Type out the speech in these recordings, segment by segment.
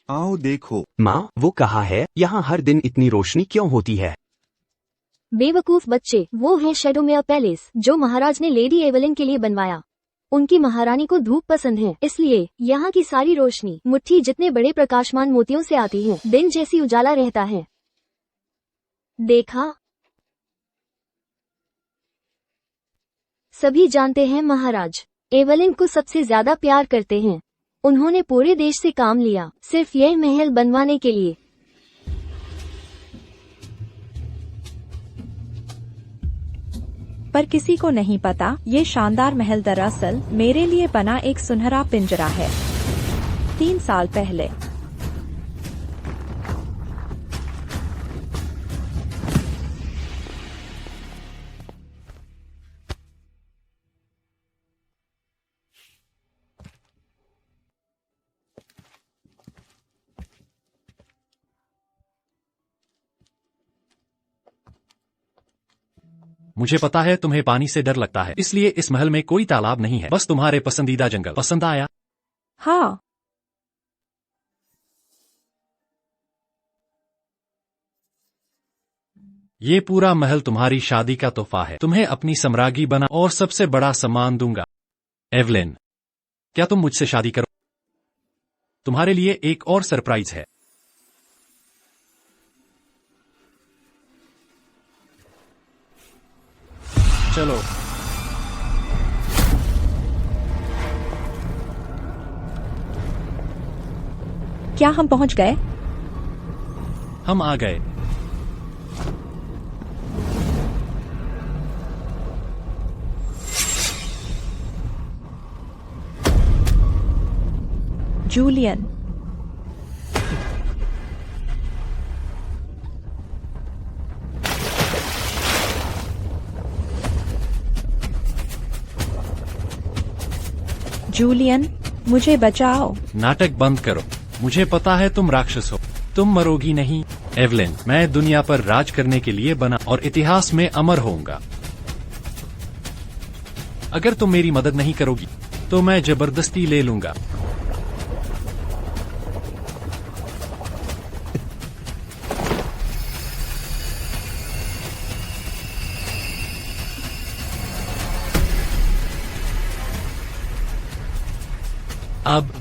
आओ देखो। माँ, वो कहा है यहाँ हर दिन इतनी रोशनी क्यों होती है? बेवकूफ बच्चे, वो है शैडोमेयर पैलेस जो महाराज ने लेडी एवेलिन के लिए बनवाया। उनकी महारानी को धूप पसंद है, इसलिए यहाँ की सारी रोशनी मुट्ठी जितने बड़े प्रकाशमान मोतियों से आती है। दिन जैसी उजाला रहता है। देखा? सभी जानते हैं महाराज एवेलिन को सबसे ज्यादा प्यार करते हैं। उन्होंने पूरे देश से काम लिया सिर्फ यह महल बनवाने के लिए। पर किसी को नहीं पता ये शानदार महल दरअसल मेरे लिए बना एक सुनहरा पिंजरा है। 3 साल पहले मुझे पता है तुम्हें पानी से डर लगता है, इसलिए इस महल में कोई तालाब नहीं है। बस तुम्हारे पसंदीदा जंगल पसंद आया। हाँ, ये पूरा महल तुम्हारी शादी का तोहफा है। तुम्हें अपनी सम्राज्ञी बना और सबसे बड़ा सम्मान दूंगा। एवलिन, क्या तुम मुझसे शादी करो? तुम्हारे लिए एक और सरप्राइज है। चलो। क्या हम पहुंच गए? हम आ गए। जूलियन, जूलियन, मुझे बचाओ। नाटक बंद करो। मुझे पता है तुम राक्षस हो। तुम मरोगी नहीं। एवलिन, मैं दुनिया पर राज करने के लिए बना और इतिहास में अमर होऊंगा। अगर तुम मेरी मदद नहीं करोगी तो मैं जबरदस्ती ले लूंगा। अब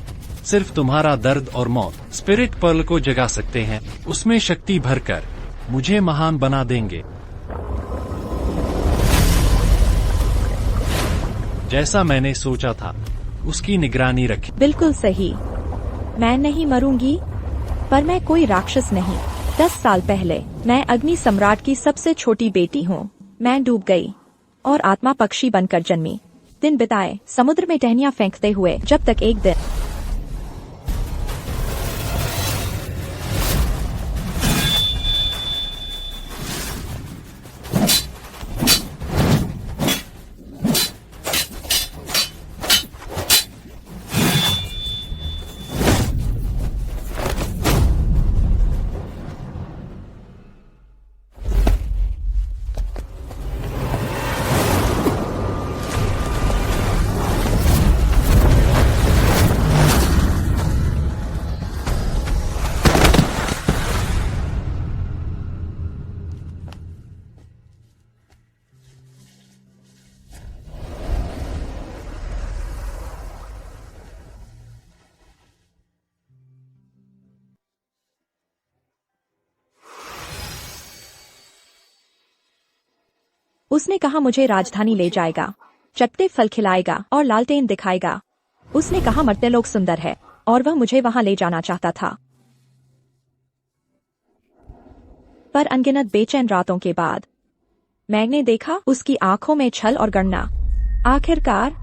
सिर्फ तुम्हारा दर्द और मौत स्पिरिट पर्ल को जगा सकते हैं। उसमें शक्ति भरकर मुझे महान बना देंगे, जैसा मैंने सोचा था। उसकी निगरानी रखें। बिल्कुल सही। मैं नहीं मरूंगी, पर मैं कोई राक्षस नहीं। 10 साल पहले मैं अग्नि सम्राट की सबसे छोटी बेटी हूँ। मैं डूब गई और आत्मा पक्षी बनकर जन्मी। दिन बिताए समुद्र में टहनियां फेंकते हुए, जब तक एक दिन उसने कहा मुझे राजधानी ले जाएगा, चट्टे फल खिलाएगा और लालटेन दिखाएगा। उसने कहा मरते लोग सुंदर है और वह मुझे वहां ले जाना चाहता था। पर अनगिनत बेचैन रातों के बाद मैंने देखा उसकी आंखों में छल और गणना। आखिरकार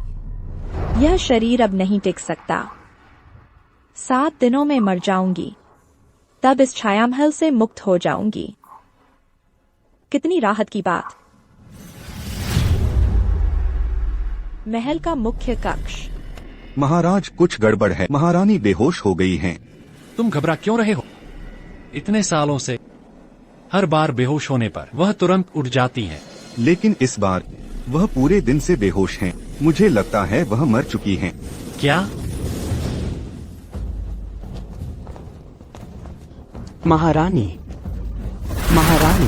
यह शरीर अब नहीं टिक सकता। 7 दिनों में मर जाऊंगी, तब इस छायामहल से मुक्त हो जाऊंगी। कितनी राहत की बात। महल का मुख्य कक्ष। महाराज, कुछ गड़बड़ है। महारानी बेहोश हो गई हैं। तुम घबरा क्यों रहे हो? इतने सालों से हर बार बेहोश होने पर वह तुरंत उठ जाती हैं। लेकिन इस बार वह पूरे दिन से बेहोश हैं। मुझे लगता है वह मर चुकी हैं। क्या? महारानी, महारानी।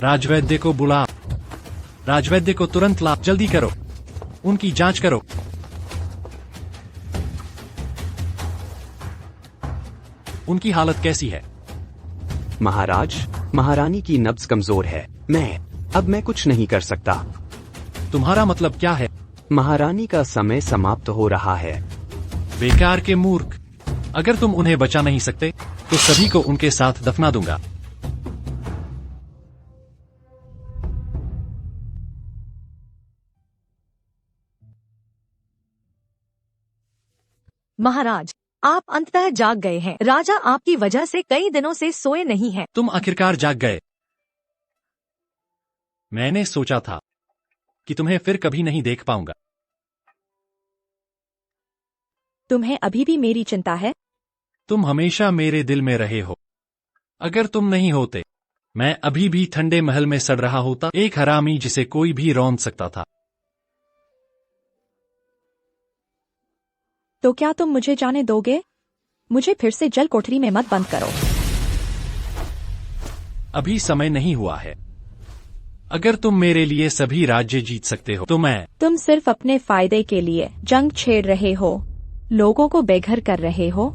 राजवैद्य को बुला। राजवैद्य को तुरंत ला। जल्दी करो, उनकी जांच करो। उनकी हालत कैसी है? महाराज, महारानी की नब्ज कमजोर है। अब मैं कुछ नहीं कर सकता। तुम्हारा मतलब क्या है? महारानी का समय समाप्त हो रहा है। बेकार के मूर्ख, अगर तुम उन्हें बचा नहीं सकते तो सभी को उनके साथ दफना दूंगा। महाराज, आप अंततः जाग गए हैं। राजा आपकी वजह से कई दिनों से सोए नहीं हैं। तुम आखिरकार जाग गए। मैंने सोचा था कि तुम्हें फिर कभी नहीं देख पाऊंगा। तुम्हें अभी भी मेरी चिंता है? तुम हमेशा मेरे दिल में रहे हो। अगर तुम नहीं होते, मैं अभी भी ठंडे महल में सड़ रहा होता, एक हरामी जिसे कोई भी रौंद सकता था। तो क्या तुम मुझे जाने दोगे? मुझे फिर से जल कोठरी में मत बंद करो। अभी समय नहीं हुआ है। अगर तुम मेरे लिए सभी राज्य जीत सकते हो तो मैं। तुम सिर्फ अपने फायदे के लिए जंग छेड़ रहे हो, लोगों को बेघर कर रहे हो।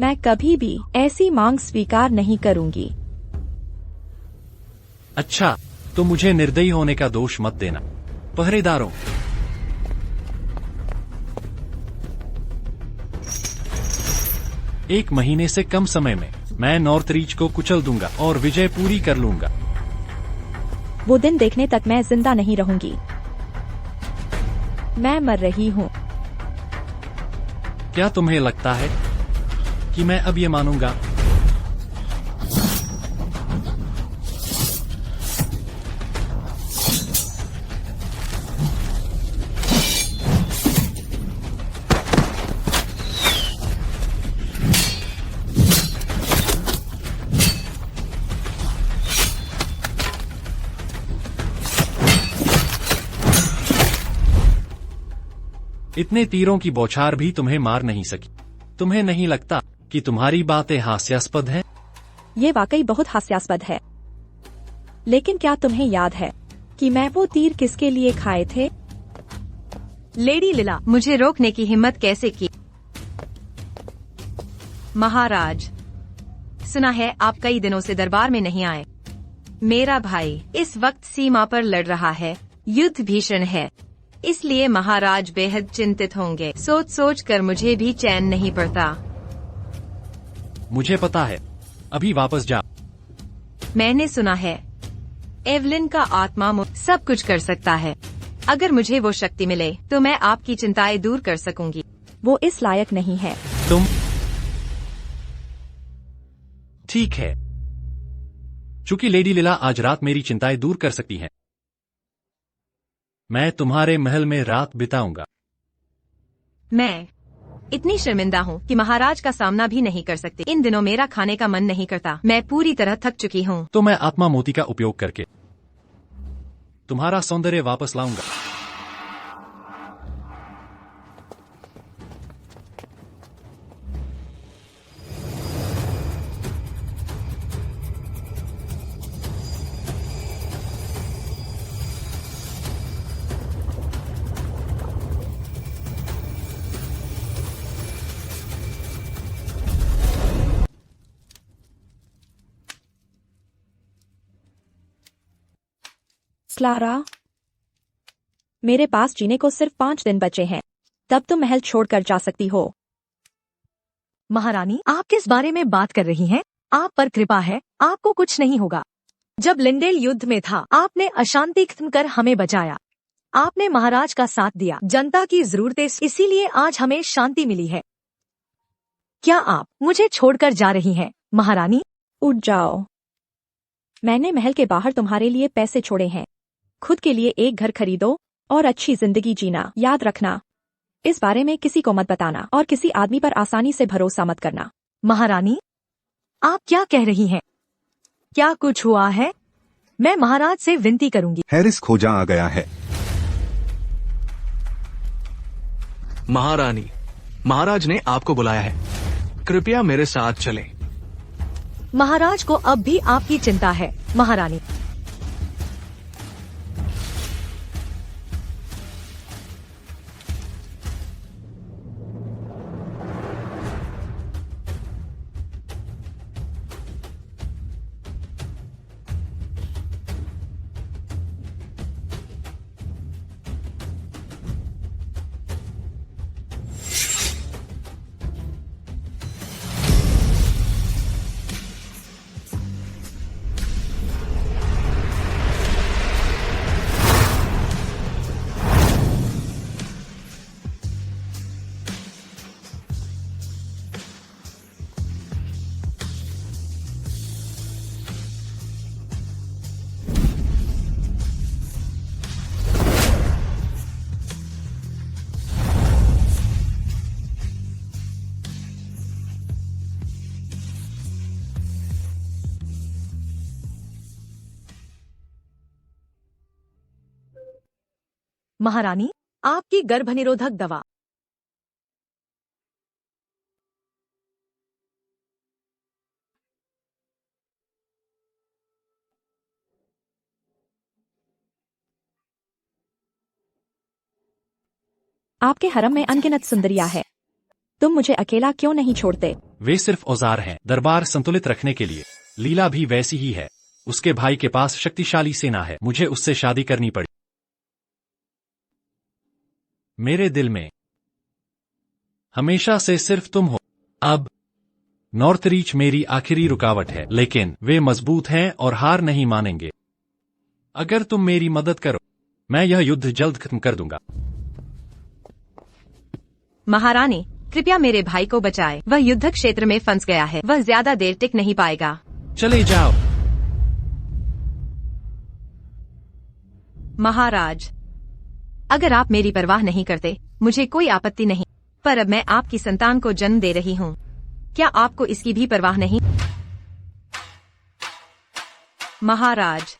मैं कभी भी ऐसी मांग स्वीकार नहीं करूंगी। अच्छा, तो मुझे निर्दयी होने का दोष मत देना। पहरेदारों, एक महीने से कम समय में मैं नॉर्थरीच को कुचल दूंगा और विजय पूरी कर लूंगा। वो दिन देखने तक मैं जिंदा नहीं रहूंगी। मैं मर रही हूँ। क्या तुम्हें लगता है कि मैं अब ये मानूंगा? इतने तीरों की बौछार भी तुम्हें मार नहीं सकी। तुम्हें नहीं लगता कि तुम्हारी बातें हास्यास्पद हैं? ये वाकई बहुत हास्यास्पद है। लेकिन क्या तुम्हें याद है कि मैं वो तीर किसके लिए खाए थे? लेडी लिला, मुझे रोकने की हिम्मत कैसे की? महाराज, सुना है आप कई दिनों से दरबार में नहीं आए। मेरा भाई इस वक्त सीमा पर लड़ रहा है। युद्ध भीषण है, इसलिए महाराज बेहद चिंतित होंगे। सोच सोच कर मुझे भी चैन नहीं पड़ता। मुझे पता है। अभी वापस जा। मैंने सुना है एवलिन का आत्मा सब कुछ कर सकता है। अगर मुझे वो शक्ति मिले तो मैं आपकी चिंताएं दूर कर सकूंगी। वो इस लायक नहीं है। तुम ठीक है। चूंकि लेडी लीला आज रात मेरी चिंताएं दूर कर सकती हैं, मैं तुम्हारे महल में रात बिताऊंगा। मैं इतनी शर्मिंदा हूँ कि महाराज का सामना भी नहीं कर सकती। इन दिनों मेरा खाने का मन नहीं करता। मैं पूरी तरह थक चुकी हूँ। तो मैं आत्मा मोती का उपयोग करके तुम्हारा सौंदर्य वापस लाऊंगा। क्लारा, मेरे पास जीने को सिर्फ 5 दिन बचे हैं। तब तुम महल छोड़कर जा सकती हो। महारानी, आप किस बारे में बात कर रही हैं? आप पर कृपा है, आपको कुछ नहीं होगा। जब लिंडेल युद्ध में था, आपने अशांति खत्म कर हमें बचाया। आपने महाराज का साथ दिया। जनता की जरूरतें, इसीलिए आज हमें शांति मिली है। क्या आप मुझे छोड़कर जा रही हैं, महारानी? उठ जाओ। मैंने महल के बाहर तुम्हारे लिए पैसे छोड़े हैं। खुद के लिए एक घर खरीदो और अच्छी जिंदगी जीना। याद रखना, इस बारे में किसी को मत बताना और किसी आदमी पर आसानी से भरोसा मत करना। महारानी, आप क्या कह रही हैं? क्या कुछ हुआ है? मैं महाराज से विनती करूंगी। हैरिस खोजा आ गया है। महारानी, महाराज ने आपको बुलाया है, कृपया मेरे साथ चलें। महाराज को अब भी आपकी चिंता है, महारानी। महारानी, आपकी गर्भनिरोधक दवा। आपके हरम में अनगिनत सुंदरियां है, तुम मुझे अकेला क्यों नहीं छोड़ते? वे सिर्फ औजार हैं, दरबार संतुलित रखने के लिए। लीला भी वैसी ही है, उसके भाई के पास शक्तिशाली सेना है, मुझे उससे शादी करनी पड़ी। मेरे दिल में हमेशा से सिर्फ तुम हो। अब नॉर्थ रीच मेरी आखिरी रुकावट है, लेकिन वे मजबूत हैं और हार नहीं मानेंगे। अगर तुम मेरी मदद करो, मैं यह युद्ध जल्द खत्म कर दूंगा। महारानी, कृपया मेरे भाई को बचाएं। वह युद्ध क्षेत्र में फंस गया है, वह ज्यादा देर टिक नहीं पाएगा। चले जाओ। महाराज, अगर आप मेरी परवाह नहीं करते, मुझे कोई आपत्ति नहीं, पर अब मैं आपकी संतान को जन्म दे रही हूँ। क्या आपको इसकी भी परवाह नहीं? महाराज,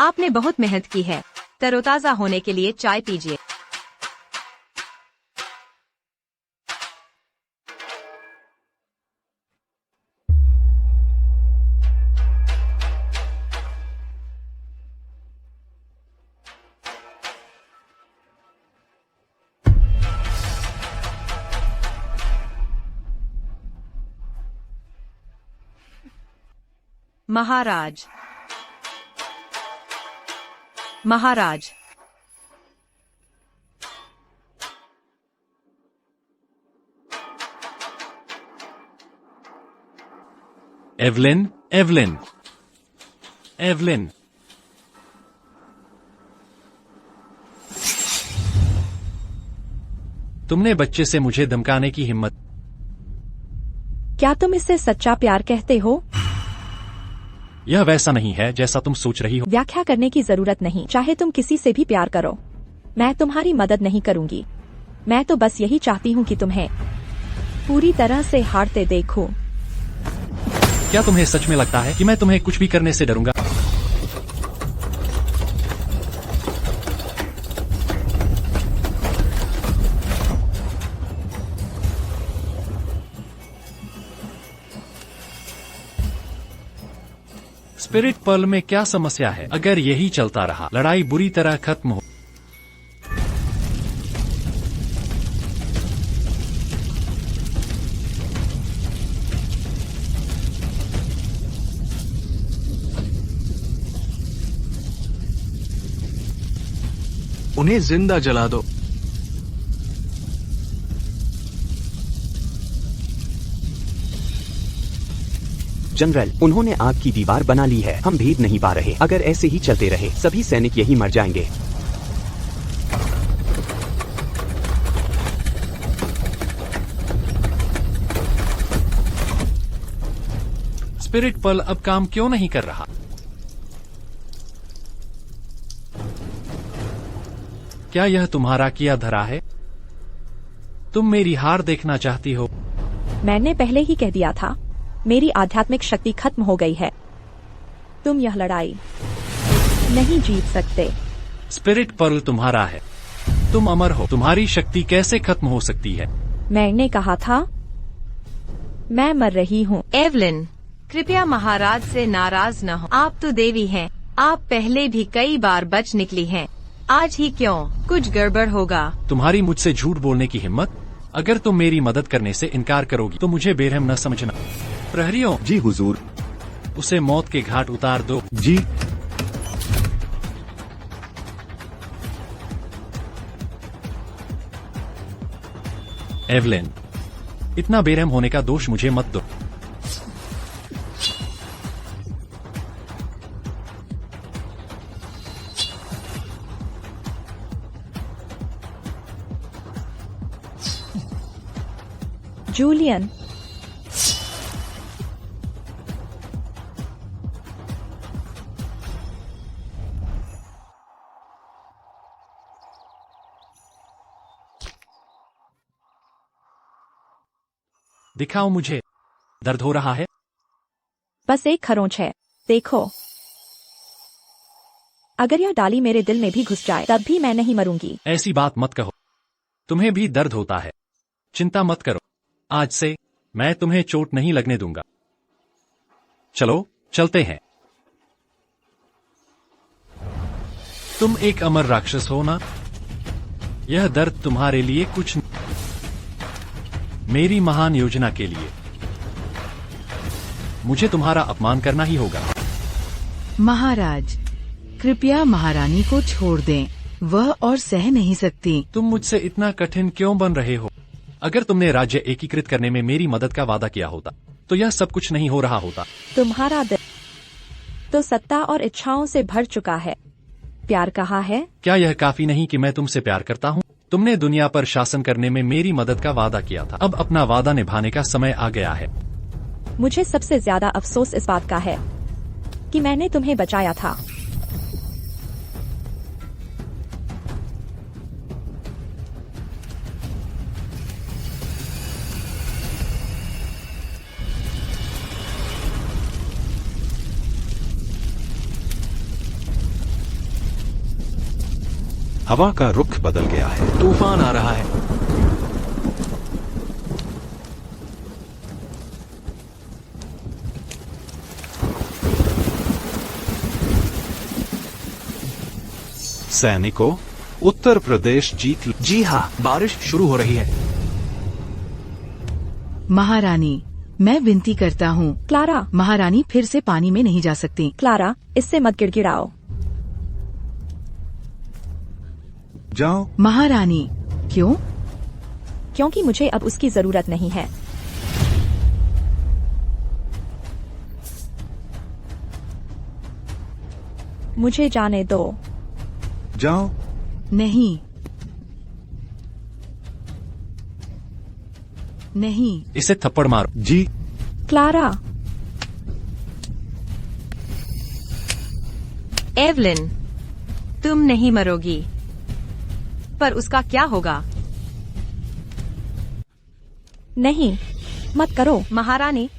आपने बहुत मेहनत की है, तरोताजा होने के लिए चाय पीजिए। महाराज, महाराज, एवलिन, एवलिन, एवलिन। तुमने बच्चे से मुझे धमकाने की हिम्मत? क्या तुम इससे सच्चा प्यार कहते हो? यह वैसा नहीं है जैसा तुम सोच रही हो। व्याख्या करने की जरूरत नहीं, चाहे तुम किसी से भी प्यार करो, मैं तुम्हारी मदद नहीं करूंगी। मैं तो बस यही चाहती हूँ कि तुम्हें पूरी तरह से हारते देखूं। क्या तुम्हें सच में लगता है कि मैं तुम्हें कुछ भी करने से डरूंगा? स्पिरिट पर्ल में क्या समस्या है? अगर यही चलता रहा, लड़ाई बुरी तरह खत्म हो। उन्हें जिंदा जला दो। जनरल, उन्होंने आग की दीवार बना ली है, हम भेद नहीं पा रहे। अगर ऐसे ही चलते रहे, सभी सैनिक यही मर जाएंगे। स्पिरिट पर्ल अब काम क्यों नहीं कर रहा? क्या यह तुम्हारा किया धरा है? तुम मेरी हार देखना चाहती हो? मैंने पहले ही कह दिया था, मेरी आध्यात्मिक शक्ति खत्म हो गई है। तुम यह लड़ाई नहीं जीत सकते। स्पिरिट पर्ल तुम्हारा है। तुम अमर हो, तुम्हारी शक्ति कैसे खत्म हो सकती है? मैंने कहा था मैं मर रही हूँ। एवलिन, कृपया महाराज से नाराज न हो। आप तो देवी हैं। आप पहले भी कई बार बच निकली हैं। आज ही क्यों? कुछ गड़बड़ होगा। तुम्हारी मुझसे झूठ बोलने की हिम्मत? अगर तुम मेरी मदद करने से इनकार करोगी तो मुझे बेरहम न समझना। प्रहरियों, जी हुजूर। उसे मौत के घाट उतार दो। जी। एवलिन, इतना बेरहम होने का दोष मुझे मत दो। जूलियन, दिखाओ मुझे। दर्द हो रहा है? बस एक खरोंच है, देखो। अगर यह डाली मेरे दिल में भी घुस जाए तब भी मैं नहीं मरूंगी। ऐसी बात मत कहो, तुम्हें भी दर्द होता है। चिंता मत करो, आज से मैं तुम्हें चोट नहीं लगने दूंगा। चलो चलते हैं। तुम एक अमर राक्षस हो ना? यह दर्द तुम्हारे लिए कुछ मेरी महान योजना के लिए मुझे तुम्हारा अपमान करना ही होगा। महाराज, कृपया महारानी को छोड़ दें, वह और सह नहीं सकती। तुम मुझसे इतना कठिन क्यों बन रहे हो? अगर तुमने राज्य एकीकृत करने में मेरी मदद का वादा किया होता तो यह सब कुछ नहीं हो रहा होता। तुम्हारा दिल तो सत्ता और इच्छाओं से भर चुका है। प्यार कहाँ है? क्या यह काफी नहीं कि मैं तुमसे प्यार करता हूँ? तुमने दुनिया पर शासन करने में मेरी मदद का वादा किया था। अब अपना वादा निभाने का समय आ गया है। मुझे सबसे ज्यादा अफसोस इस बात का है कि मैंने तुम्हें बचाया था। हवा का रुख बदल गया है। तूफान आ रहा है। सैनिकों, उत्तर प्रदेश जीत। जी हाँ, बारिश शुरू हो रही है। महारानी, मैं विनती करता हूँ। क्लारा, महारानी फिर से पानी में नहीं जा सकती। क्लारा, इससे मत गिड़गिड़ाओ। जाओ। महारानी, क्यों? क्योंकि मुझे अब उसकी जरूरत नहीं है। मुझे जाने दो। जाओ। नहीं, नहीं। इसे थप्पड़ मारो। जी। क्लारा, एवलिन, तुम नहीं मरोगी, पर उसका क्या होगा? नहीं, मत करो। महारानी,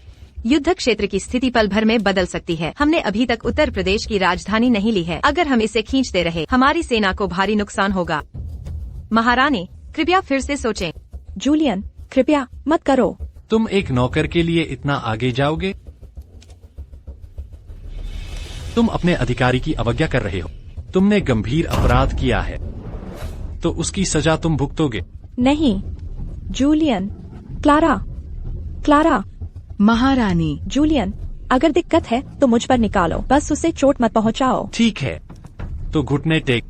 युद्ध क्षेत्र की स्थिति पल भर में बदल सकती है। हमने अभी तक उत्तर प्रदेश की राजधानी नहीं ली है। अगर हम इसे खींचते रहे, हमारी सेना को भारी नुकसान होगा। महारानी, कृपया फिर से सोचें। जूलियन, कृपया मत करो। तुम एक नौकर के लिए इतना आगे जाओगे? तुम अपने अधिकारी की अवज्ञा कर रहे हो। तुमने गंभीर अपराध किया है तो उसकी सजा तुम भुगतोगे। नहीं, जूलियन। Clara, Clara. महारानी। जूलियन, अगर दिक्कत है तो मुझ पर निकालो, बस उसे चोट मत पहुंचाओ। ठीक है, तो घुटने टेक,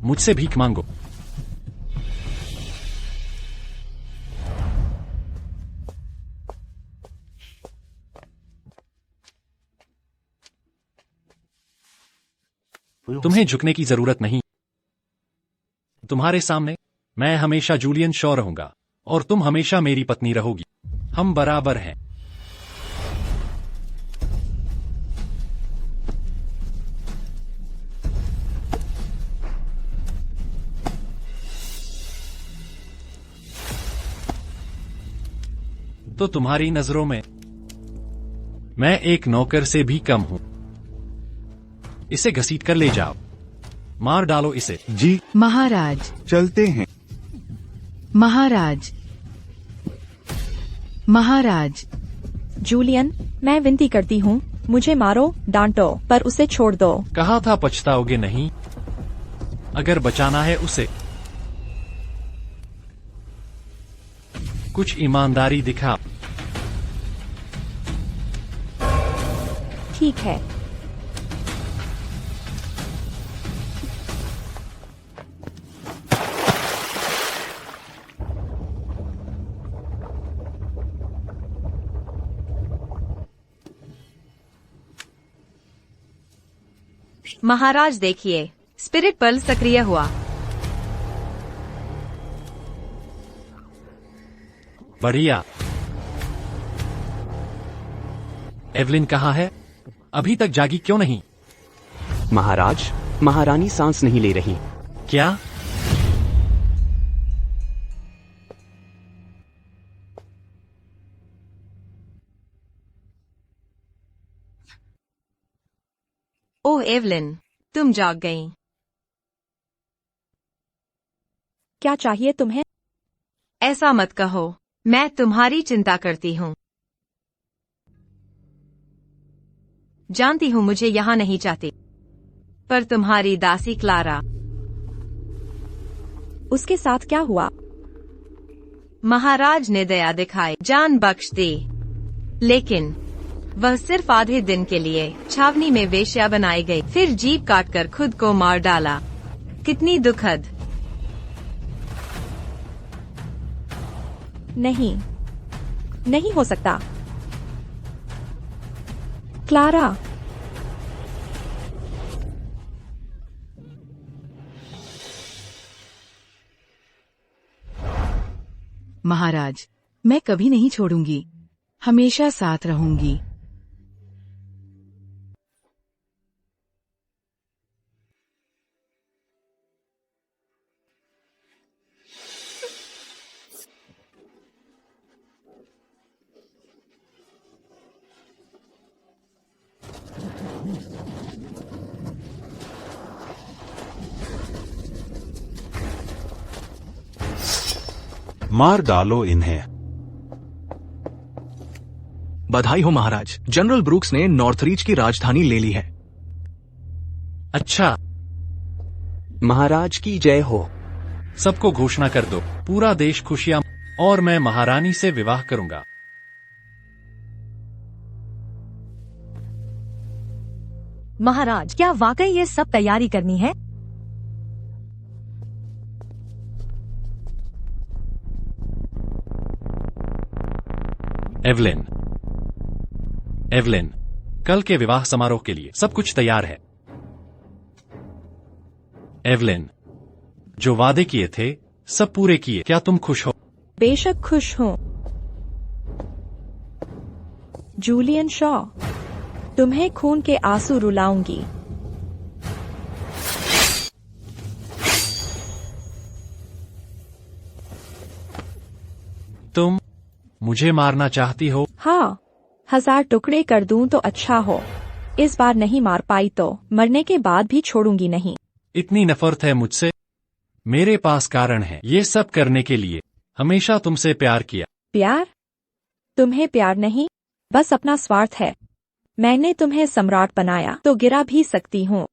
मुझसे भीख मांगो। तुम्हें झुकने की जरूरत नहीं। तुम्हारे सामने मैं हमेशा जूलियन शॉ रहूंगा और तुम हमेशा मेरी पत्नी रहोगी। हम बराबर हैं। तो तुम्हारी नजरों में मैं एक नौकर से भी कम हूं। इसे घसीट कर ले जाओ। मार डालो इसे। जी महाराज, चलते हैं। महाराज, महाराज। जूलियन, मैं विनती करती हूँ, मुझे मारो, डांटो, पर उसे छोड़ दो। कहा था पछताओगे नहीं। अगर बचाना है उसे, कुछ ईमानदारी दिखा। ठीक है। महाराज देखिए, स्पिरिट पर्ल सक्रिय हुआ। बढ़िया। एवलिन कहाँ है? अभी तक जागी क्यों नहीं? महाराज, महारानी सांस नहीं ले रही। क्या? ओह एवलिन, तुम जाग गई। क्या चाहिए तुम्हें? ऐसा मत कहो, मैं तुम्हारी चिंता करती हूँ। जानती हूँ मुझे यहाँ नहीं चाहती, पर तुम्हारी दासी क्लारा। उसके साथ क्या हुआ? महाराज ने दया दिखाई, जान बख्श दी, लेकिन वह सिर्फ आधे दिन के लिए छावनी में वेश्या बनाई गई, फिर जीभ काटकर खुद को मार डाला। कितनी दुखद। नहीं, नहीं हो सकता। क्लारा, महाराज, मैं कभी नहीं छोड़ूंगी, हमेशा साथ रहूंगी। मार डालो इन्हें। बधाई हो महाराज, जनरल ब्रूक्स ने नॉर्थरीच की राजधानी ले ली है। अच्छा, महाराज की जय हो। सबको घोषणा कर दो, पूरा देश खुशियां, और मैं महारानी से विवाह करूंगा। महाराज, क्या वाकई ये सब तैयारी करनी है? एवलिन, एवलिन, कल के विवाह समारोह के लिए सब कुछ तैयार है। एवलिन, जो वादे किए थे सब पूरे किए। क्या तुम खुश हो? बेशक खुश हूँ। जूलियन शॉ, तुम्हें खून के आंसू रुलाऊंगी। तुम मुझे मारना चाहती हो? हाँ, 1000 टुकड़े कर दूं तो अच्छा हो। इस बार नहीं मार पाई तो मरने के बाद भी छोड़ूंगी नहीं। इतनी नफरत है मुझसे? मेरे पास कारण है ये सब करने के लिए। हमेशा तुमसे प्यार किया। प्यार? तुम्हें प्यार नहीं, बस अपना स्वार्थ है। मैंने तुम्हें सम्राट बनाया तो गिरा भी सकती हूँ।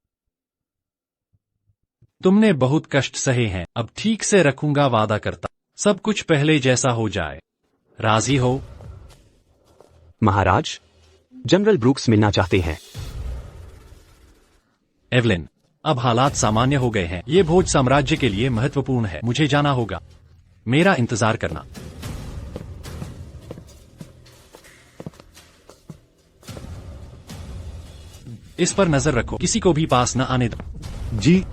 तुमने बहुत कष्ट सहे हैं, अब ठीक से रखूंगा, वादा करता। सब कुछ पहले जैसा हो जाए। राजी हो? महाराज, जनरल ब्रूक्स मिलना चाहते हैं। एवलिन, अब हालात सामान्य हो गए हैं। ये भोज साम्राज्य के लिए महत्वपूर्ण है। मुझे जाना होगा। मेरा इंतजार करना। इस पर नजर रखो, किसी को भी पास न आने दो। जी।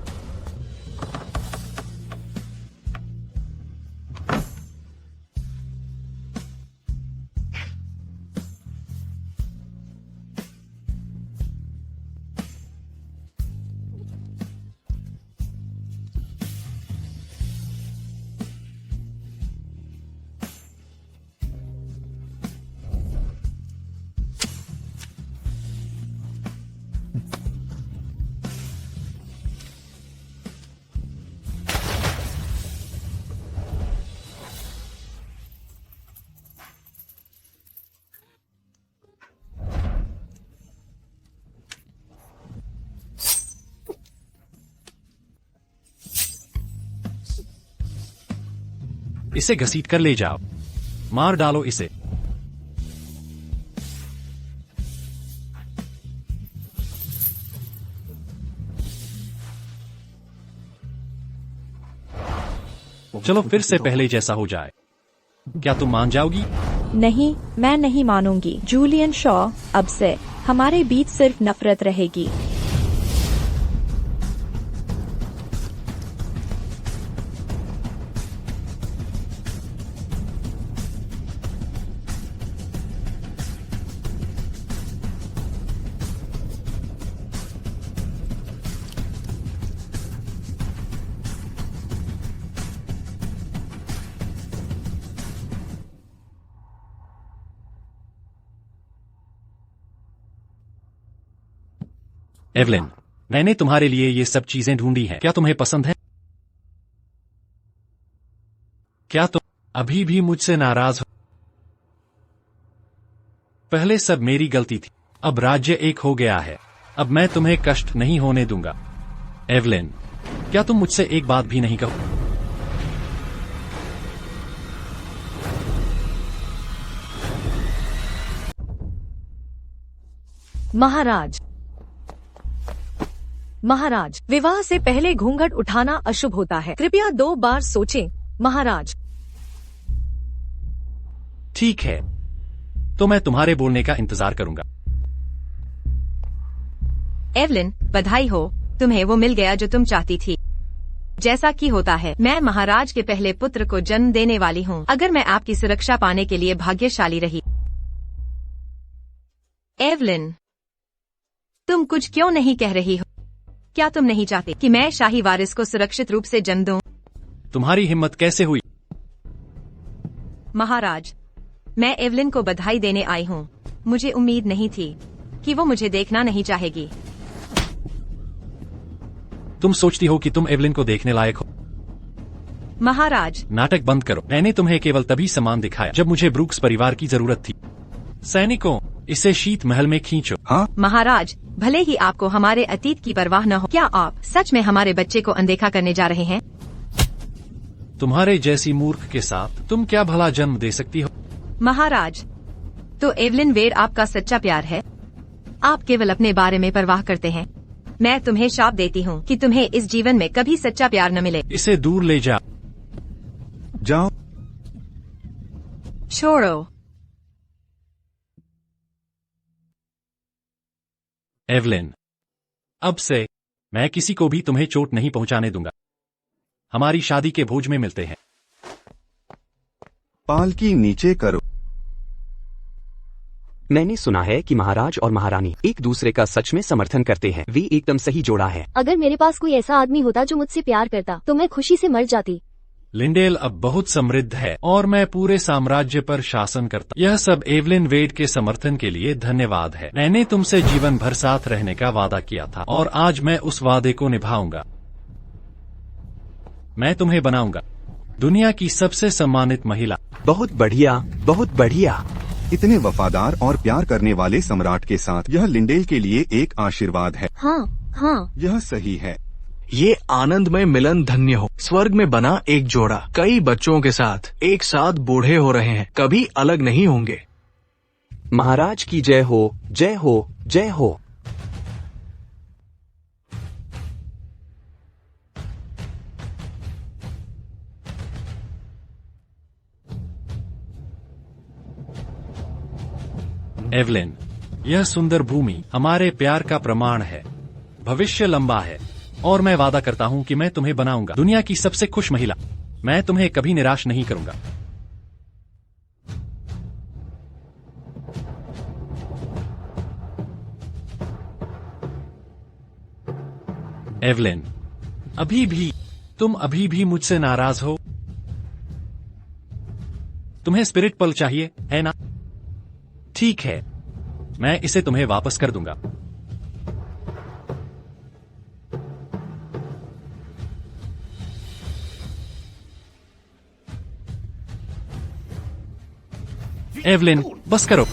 इसे घसीट कर ले जाओ, मार डालो इसे। चलो फिर से पहले जैसा हो जाए। क्या तुम मान जाओगी? नहीं, मैं नहीं मानूंगी। जूलियन शॉ, अब से हमारे बीच सिर्फ नफरत रहेगी। एवलिन, मैंने तुम्हारे लिए ये सब चीजें ढूंढी हैं। क्या तुम्हें पसंद है? क्या तुम अभी भी मुझसे नाराज हो? पहले सब मेरी गलती थी, अब राज्य एक हो गया है। अब मैं तुम्हें कष्ट नहीं होने दूंगा। एवलिन, क्या तुम मुझसे एक बात भी नहीं कहो? महाराज, विवाह से पहले घूंघट उठाना अशुभ होता है। कृपया 2 बार सोचें, महाराज। ठीक है, तो मैं तुम्हारे बोलने का इंतजार करूंगा। एवलिन, बधाई हो, तुम्हें वो मिल गया जो तुम चाहती थी। जैसा कि होता है, मैं महाराज के पहले पुत्र को जन्म देने वाली हूँ। अगर मैं आपकी सुरक्षा पाने के लिए भाग्यशाली रही। एवलिन, तुम कुछ क्यों नहीं कह रही हो? क्या तुम नहीं चाहते कि मैं शाही वारिस को सुरक्षित रूप से जन्म दूं? तुम्हारी हिम्मत कैसे हुई? महाराज, मैं एवलिन को बधाई देने आई हूँ। मुझे उम्मीद नहीं थी कि वो मुझे देखना नहीं चाहेगी। तुम सोचती हो कि तुम एवलिन को देखने लायक हो? महाराज, नाटक बंद करो। मैंने तुम्हें केवल तभी सम्मान दिखाया जब मुझे ब्रूक्स परिवार की जरूरत थी। सैनिकों, इसे शीत महल में खींचो। हाँ? महाराज, भले ही आपको हमारे अतीत की परवाह न हो, क्या आप सच में हमारे बच्चे को अनदेखा करने जा रहे हैं? तुम्हारे जैसी मूर्ख के साथ तुम क्या भला जन्म दे सकती हो? महाराज, तो एवलिन वेड आपका सच्चा प्यार है? आप केवल अपने बारे में परवाह करते हैं। मैं तुम्हें शाप देती हूँ कि तुम्हें इस जीवन में कभी सच्चा प्यार न मिले। इसे दूर ले जाओ। जाओ। छोड़ो। एवलिन, अब से मैं किसी को भी तुम्हें चोट नहीं पहुंचाने दूंगा। हमारी शादी के भोज में मिलते हैं। पालकी नीचे करो। मैंने सुना है कि महाराज और महारानी एक दूसरे का सच में समर्थन करते हैं। वे एकदम सही जोड़ा है। अगर मेरे पास कोई ऐसा आदमी होता जो मुझसे प्यार करता तो मैं खुशी से मर जाती। लिंडेल अब बहुत समृद्ध है और मैं पूरे साम्राज्य पर शासन करता। यह सब एवलिन वेड के समर्थन के लिए धन्यवाद है। मैंने तुमसे जीवन भर साथ रहने का वादा किया था और आज मैं उस वादे को निभाऊंगा। मैं तुम्हें बनाऊंगा दुनिया की सबसे सम्मानित महिला। बहुत बढ़िया, बहुत बढ़िया। इतने वफादार और प्यार करने वाले सम्राट के साथ यह लिंडेल के लिए एक आशीर्वाद है। हाँ हाँ, यह सही है। ये आनंदमय मिलन धन्य हो। स्वर्ग में बना एक जोड़ा कई बच्चों के साथ एक साथ बूढ़े हो रहे हैं, कभी अलग नहीं होंगे। महाराज की जय हो, जय हो, जय हो। एवलिन, यह सुंदर भूमि हमारे प्यार का प्रमाण है। भविष्य लंबा है और मैं वादा करता हूं कि मैं तुम्हें बनाऊंगा दुनिया की सबसे खुश महिला। मैं तुम्हें कभी निराश नहीं करूंगा। एवलिन, तुम अभी भी मुझसे नाराज हो? तुम्हें स्पिरिट पल चाहिए, है ना? ठीक है, मैं इसे तुम्हें वापस कर दूंगा। एवलिन, बस करो।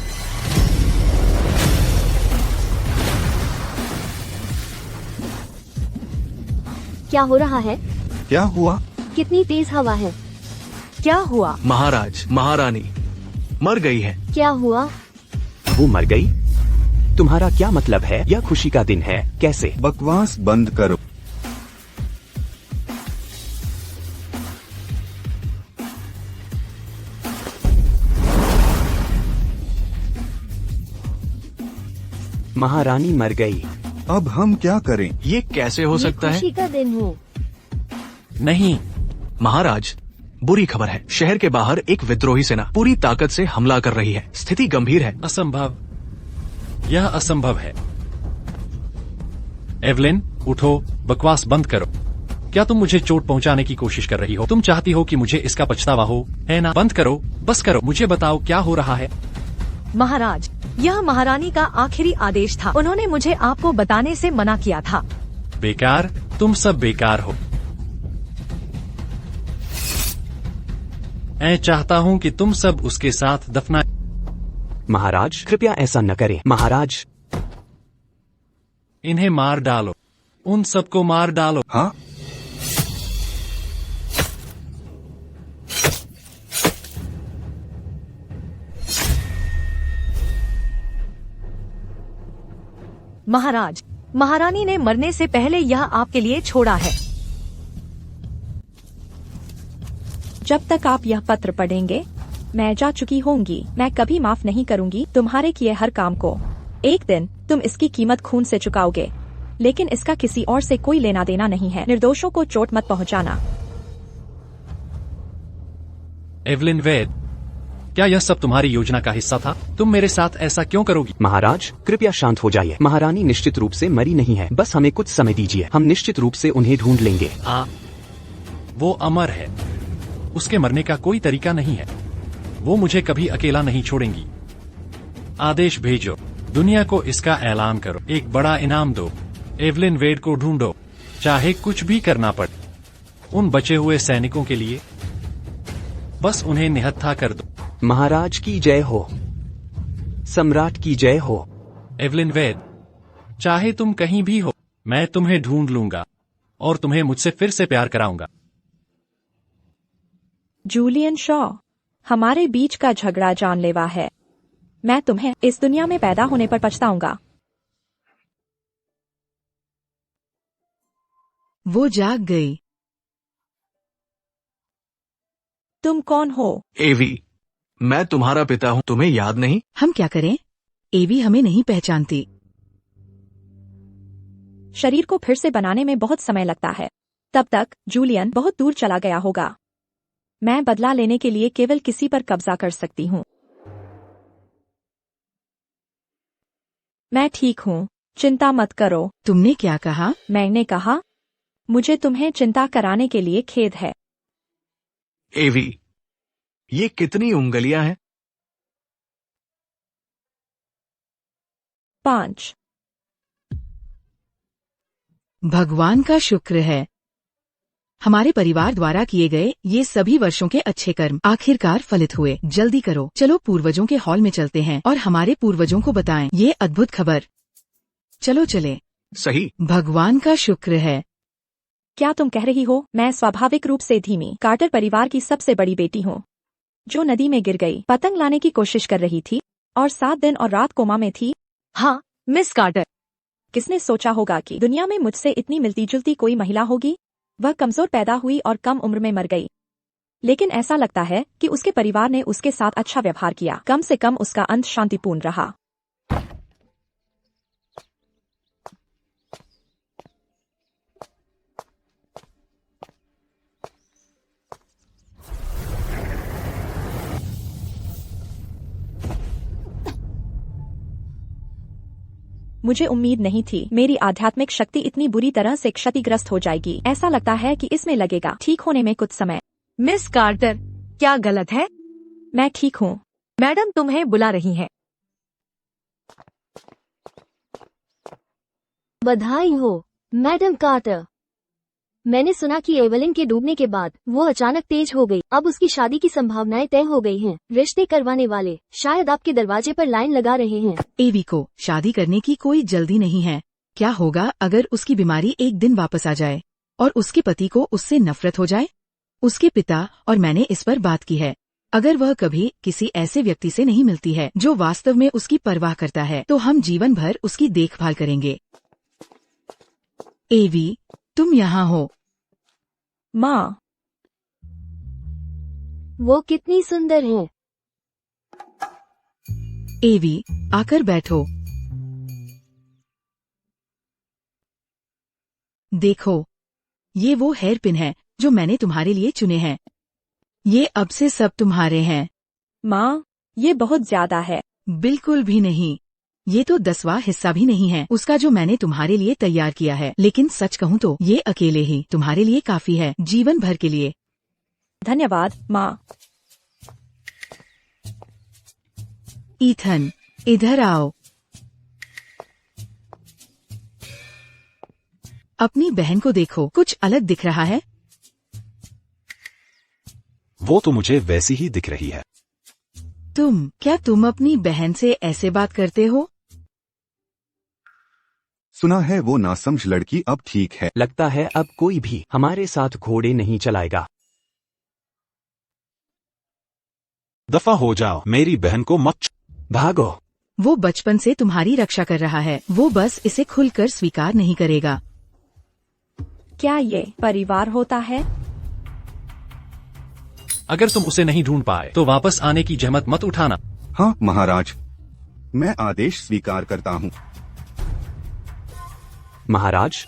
क्या हो रहा है? क्या हुआ? कितनी तेज हवा है। क्या हुआ? महाराज महारानी मर गई है। क्या हुआ? वो मर गई? तुम्हारा क्या मतलब है? यह खुशी का दिन है, कैसे? बकवास बंद करो। महारानी मर गई। अब हम क्या करें? ये कैसे हो सकता ये है? खुशी का दिन हो। नहीं, महाराज बुरी खबर है। शहर के बाहर एक विद्रोही सेना पूरी ताकत से हमला कर रही है। स्थिति गंभीर है। असंभव। यह असंभव है। एवलिन, उठो, बकवास बंद करो। क्या तुम मुझे चोट पहुंचाने की कोशिश कर रही हो? तुम चाहती हो कि मुझे इसका पछतावा हो, है ना? बंद करो, बस करो। मुझे बताओ क्या हो रहा है। महाराज, यह महारानी का आखिरी आदेश था। उन्होंने मुझे आपको बताने से मना किया था। बेकार, तुम सब बेकार हो। मैं चाहता हूं कि तुम सब उसके साथ दफना। महाराज कृपया ऐसा न करें। महाराज, इन्हें मार डालो, उन सबको मार डालो। हाँ, महाराज, महारानी ने मरने से पहले यह आपके लिए छोड़ा है। जब तक आप यह पत्र पढ़ेंगे मैं जा चुकी होंगी। मैं कभी माफ नहीं करूंगी तुम्हारे किए हर काम को। एक दिन तुम इसकी कीमत खून से चुकाओगे, लेकिन इसका किसी और से कोई लेना देना नहीं है। निर्दोषों को चोट मत पहुंचाना। एवलिन वेद, क्या यह सब तुम्हारी योजना का हिस्सा था? तुम मेरे साथ ऐसा क्यों करोगी? महाराज कृपया शांत हो जाइए। महारानी निश्चित रूप से मरी नहीं है, बस हमें कुछ समय दीजिए। हम निश्चित रूप से उन्हें ढूंढ लेंगे। वो अमर है, उसके मरने का कोई तरीका नहीं है। वो मुझे कभी अकेला नहीं छोड़ेंगी। आदेश भेजो, दुनिया को इसका ऐलान करो, एक बड़ा इनाम दो। एवलिन वेड को ढूंढो, चाहे कुछ भी करना पड़े। उन बचे हुए सैनिकों के लिए बस उन्हें निहत्था कर दो। महाराज की जय हो, सम्राट की जय हो। एवलिन वेद, चाहे तुम कहीं भी हो, मैं तुम्हें ढूंढ लूंगा और तुम्हें मुझसे फिर से प्यार कराऊंगा। जूलियन शॉ, हमारे बीच का झगड़ा जानलेवा है। मैं तुम्हें इस दुनिया में पैदा होने पर पछताऊंगा। वो जाग गई। तुम कौन हो? एवी, मैं तुम्हारा पिता हूँ, तुम्हें याद नहीं? हम क्या करें? एवी हमें नहीं पहचानती। शरीर को फिर से बनाने में बहुत समय लगता है। तब तक जूलियन बहुत दूर चला गया होगा। मैं बदला लेने के लिए केवल किसी पर कब्जा कर सकती हूँ। मैं ठीक हूँ, चिंता मत करो। तुमने क्या कहा? मैंने कहा, मुझे तुम्हें चिंता कराने के लिए खेद है। एवी, ये कितनी उंगलियां हैं? 5। भगवान का शुक्र है। हमारे परिवार द्वारा किए गए ये सभी वर्षों के अच्छे कर्म आखिरकार फलित हुए। जल्दी करो, चलो पूर्वजों के हॉल में चलते हैं और हमारे पूर्वजों को बताएं ये अद्भुत खबर। चलो चले। सही। भगवान का शुक्र है। क्या तुम कह रही हो? मैं स्वाभाविक रूप से धीमी कार्टर परिवार की सबसे बड़ी बेटी हूँ, जो नदी में गिर गई, पतंग लाने की कोशिश कर रही थी और 7 दिन और रात कोमा में थी। हाँ, मिस कार्टर। किसने सोचा होगा कि दुनिया में मुझसे इतनी मिलती जुलती कोई महिला होगी? वह कमजोर पैदा हुई और कम उम्र में मर गई, लेकिन ऐसा लगता है कि उसके परिवार ने उसके साथ अच्छा व्यवहार किया। कम से कम उसका अंत शांतिपूर्ण रहा। मुझे उम्मीद नहीं थी मेरी आध्यात्मिक शक्ति इतनी बुरी तरह से क्षतिग्रस्त हो जाएगी। ऐसा लगता है कि इसमें लगेगा ठीक होने में कुछ समय। मिस कार्टर, क्या गलत है? मैं ठीक हूँ। मैडम तुम्हें बुला रही हैं। बधाई हो मैडम कार्टर। मैंने सुना कि एवलिन के डूबने के बाद वो अचानक तेज हो गई। अब उसकी शादी की संभावनाएं तय हो गई हैं। रिश्ते करवाने वाले शायद आपके दरवाजे पर लाइन लगा रहे हैं। एवी को शादी करने की कोई जल्दी नहीं है। क्या होगा अगर उसकी बीमारी एक दिन वापस आ जाए और उसके पति को उससे नफरत हो जाए? उसके पिता और मैंने इस पर बात की है। अगर वह कभी किसी ऐसे व्यक्ति से नहीं मिलती है जो वास्तव में उसकी परवाह करता है, तो हम जीवन भर उसकी देखभाल करेंगे। एवी, तुम यहाँ हो। माँ, वो कितनी सुंदर है। एवी, आकर बैठो। देखो, ये वो हेयर पिन है जो मैंने तुम्हारे लिए चुने हैं। ये अब से सब तुम्हारे हैं। माँ, ये बहुत ज्यादा है। बिल्कुल भी नहीं। ये तो 10वां हिस्सा भी नहीं है उसका जो मैंने तुम्हारे लिए तैयार किया है। लेकिन सच कहूँ तो ये अकेले ही तुम्हारे लिए काफी है, जीवन भर के लिए। धन्यवाद माँ। ईथन, इधर आओ। अपनी बहन को देखो, कुछ अलग दिख रहा है। वो तो मुझे वैसी ही दिख रही है। क्या तुम अपनी बहन से ऐसे बात करते हो? सुना है वो नासमझ लड़की अब ठीक है। लगता है अब कोई भी हमारे साथ घोड़े नहीं चलाएगा। दफा हो जाओ, मेरी बहन को मत भागो। वो बचपन से तुम्हारी रक्षा कर रहा है, वो बस इसे खुलकर स्वीकार नहीं करेगा। क्या ये परिवार होता है? अगर तुम उसे नहीं ढूंढ पाए तो वापस आने की जहमत मत उठाना। हाँ महाराज, मैं आदेश स्वीकार करता हूँ। महाराज,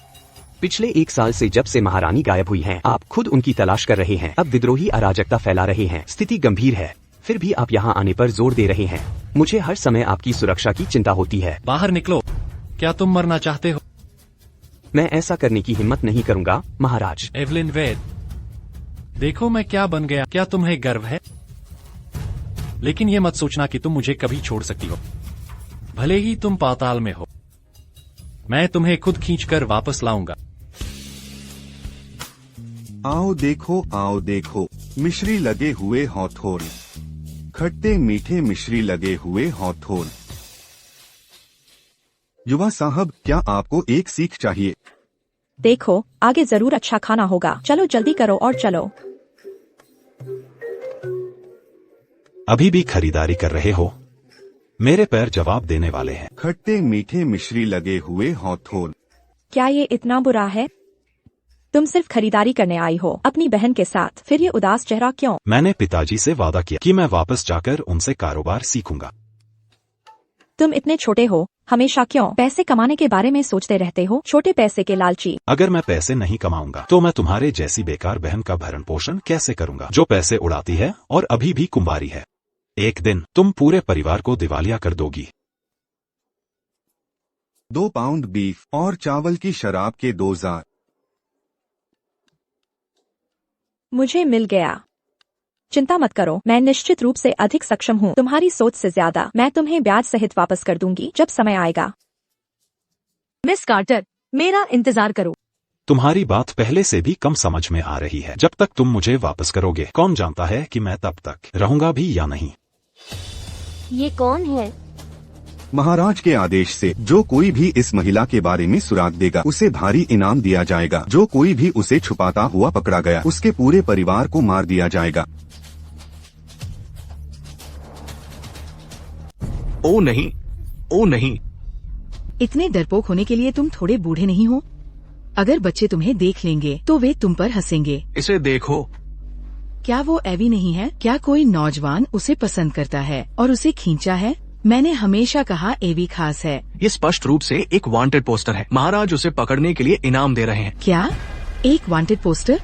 पिछले 1 साल से जब से महारानी गायब हुई हैं, आप खुद उनकी तलाश कर रहे हैं। अब विद्रोही अराजकता फैला रहे हैं। स्थिति गंभीर है, फिर भी आप यहाँ आने पर जोर दे रहे हैं। मुझे हर समय आपकी सुरक्षा की चिंता होती है। बाहर निकलो। क्या तुम मरना चाहते हो? मैं ऐसा करने की हिम्मत नहीं करूँगा महाराज। एवलिन वेद, देखो मैं क्या बन गया। क्या तुम्हें गर्व है? लेकिन ये मत सोचना कि तुम मुझे कभी छोड़ सकती हो, भले ही तुम पाताल में हो। मैं तुम्हें खुद खींचकर वापस लाऊंगा। आओ देखो, मिश्री लगे हुए हौथोल, खट्टे मीठे मिश्री लगे हुए हौथोल। युवा साहब, क्या आपको एक सीख चाहिए? देखो, आगे जरूर अच्छा खाना होगा। चलो जल्दी करो और चलो। अभी भी खरीदारी कर रहे हो? मेरे पैर जवाब देने वाले हैं। खट्टे मीठे मिश्री लगे हुए हौथोल। क्या ये इतना बुरा है? तुम सिर्फ खरीदारी करने आई हो अपनी बहन के साथ, फिर ये उदास चेहरा क्यों? मैंने पिताजी से वादा किया कि मैं वापस जाकर उनसे कारोबार सीखूंगा। तुम इतने छोटे हो, हमेशा क्यों पैसे कमाने के बारे में सोचते रहते हो? छोटे पैसे के लालची। अगर मैं पैसे नहीं कमाऊंगा तो मैं तुम्हारे जैसी बेकार बहन का भरण पोषण कैसे करूंगा, जो पैसे उड़ाती है और अभी भी कुंवारी है। एक दिन तुम पूरे परिवार को दिवालिया कर दोगी। 2 पाउंड बीफ और चावल की शराब के 2 जार। मुझे मिल गया। चिंता मत करो, मैं निश्चित रूप से अधिक सक्षम हूँ तुम्हारी सोच से ज्यादा। मैं तुम्हें ब्याज सहित वापस कर दूंगी जब समय आएगा। मिस कार्टर, मेरा इंतजार करो। तुम्हारी बात पहले से भी कम समझ में आ रही है। जब तक तुम मुझे वापस करोगे, कौन जानता है कि मैं तब तक रहूंगा भी या नहीं। ये कौन है? महाराज के आदेश से जो कोई भी इस महिला के बारे में सुराग देगा, उसे भारी इनाम दिया जाएगा। जो कोई भी उसे छुपाता हुआ पकड़ा गया, उसके पूरे परिवार को मार दिया जाएगा। ओ नहीं, ओ नहीं। इतने डरपोक होने के लिए तुम थोड़े बूढ़े नहीं हो? अगर बच्चे तुम्हें देख लेंगे तो वे तुम पर हंसेंगे। इसे देखो। क्या वो एवी नहीं है? क्या कोई नौजवान उसे पसंद करता है और उसे खींचा है? मैंने हमेशा कहा एवी खास है। ये स्पष्ट रूप से एक वांटेड पोस्टर है। महाराज उसे पकड़ने के लिए इनाम दे रहे हैं। क्या? एक वांटेड पोस्टर?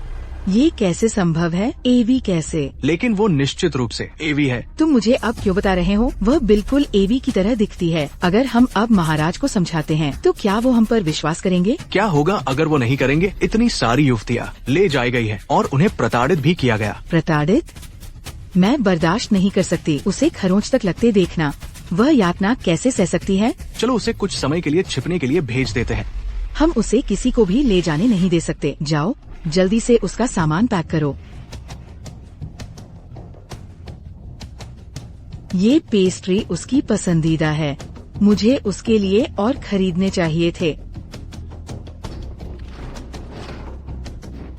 ये कैसे संभव है? एवी कैसे? लेकिन वो निश्चित रूप से एवी है। तुम मुझे अब क्यों बता रहे हो? वह बिल्कुल एवी की तरह दिखती है। अगर हम अब महाराज को समझाते हैं तो क्या वो हम पर विश्वास करेंगे? क्या होगा अगर वो नहीं करेंगे? इतनी सारी युवतियाँ ले जाई गई है और उन्हें प्रताड़ित भी किया गया। प्रताड़ित? मैं बर्दाश्त नहीं कर सकती उसे खरोंच तक लगते देखना। वह यातना कैसे सह सकती है? चलो उसे कुछ समय के लिए छिपने के लिए भेज देते हैं। हम उसे किसी को भी ले जाने नहीं दे सकते। जाओ, जल्दी से उसका सामान पैक करो। ये पेस्ट्री उसकी पसंदीदा है। मुझे उसके लिए और खरीदने चाहिए थे।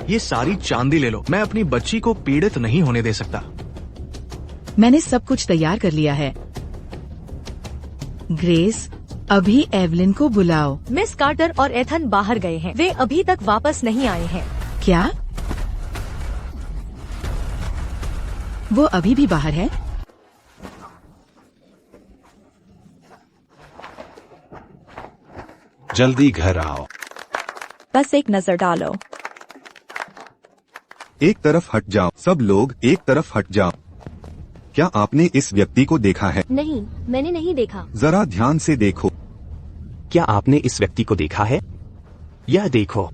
ये सारी चांदी ले लो। मैं अपनी बच्ची को पीड़ित नहीं होने दे सकता। मैंने सब कुछ तैयार कर लिया है। ग्रेस, अभी एवलिन को बुलाओ। मिस कार्टर और एथन बाहर गए हैं। वे अभी तक वापस नहीं आए हैं। क्या? वो अभी भी बाहर है? जल्दी घर आओ। बस एक नजर डालो। एक तरफ हट जाओ, सब लोग एक तरफ हट जाओ। क्या आपने इस व्यक्ति को देखा है? नहीं, मैंने नहीं देखा। जरा ध्यान से देखो। क्या आपने इस व्यक्ति को देखा है? यह देखो।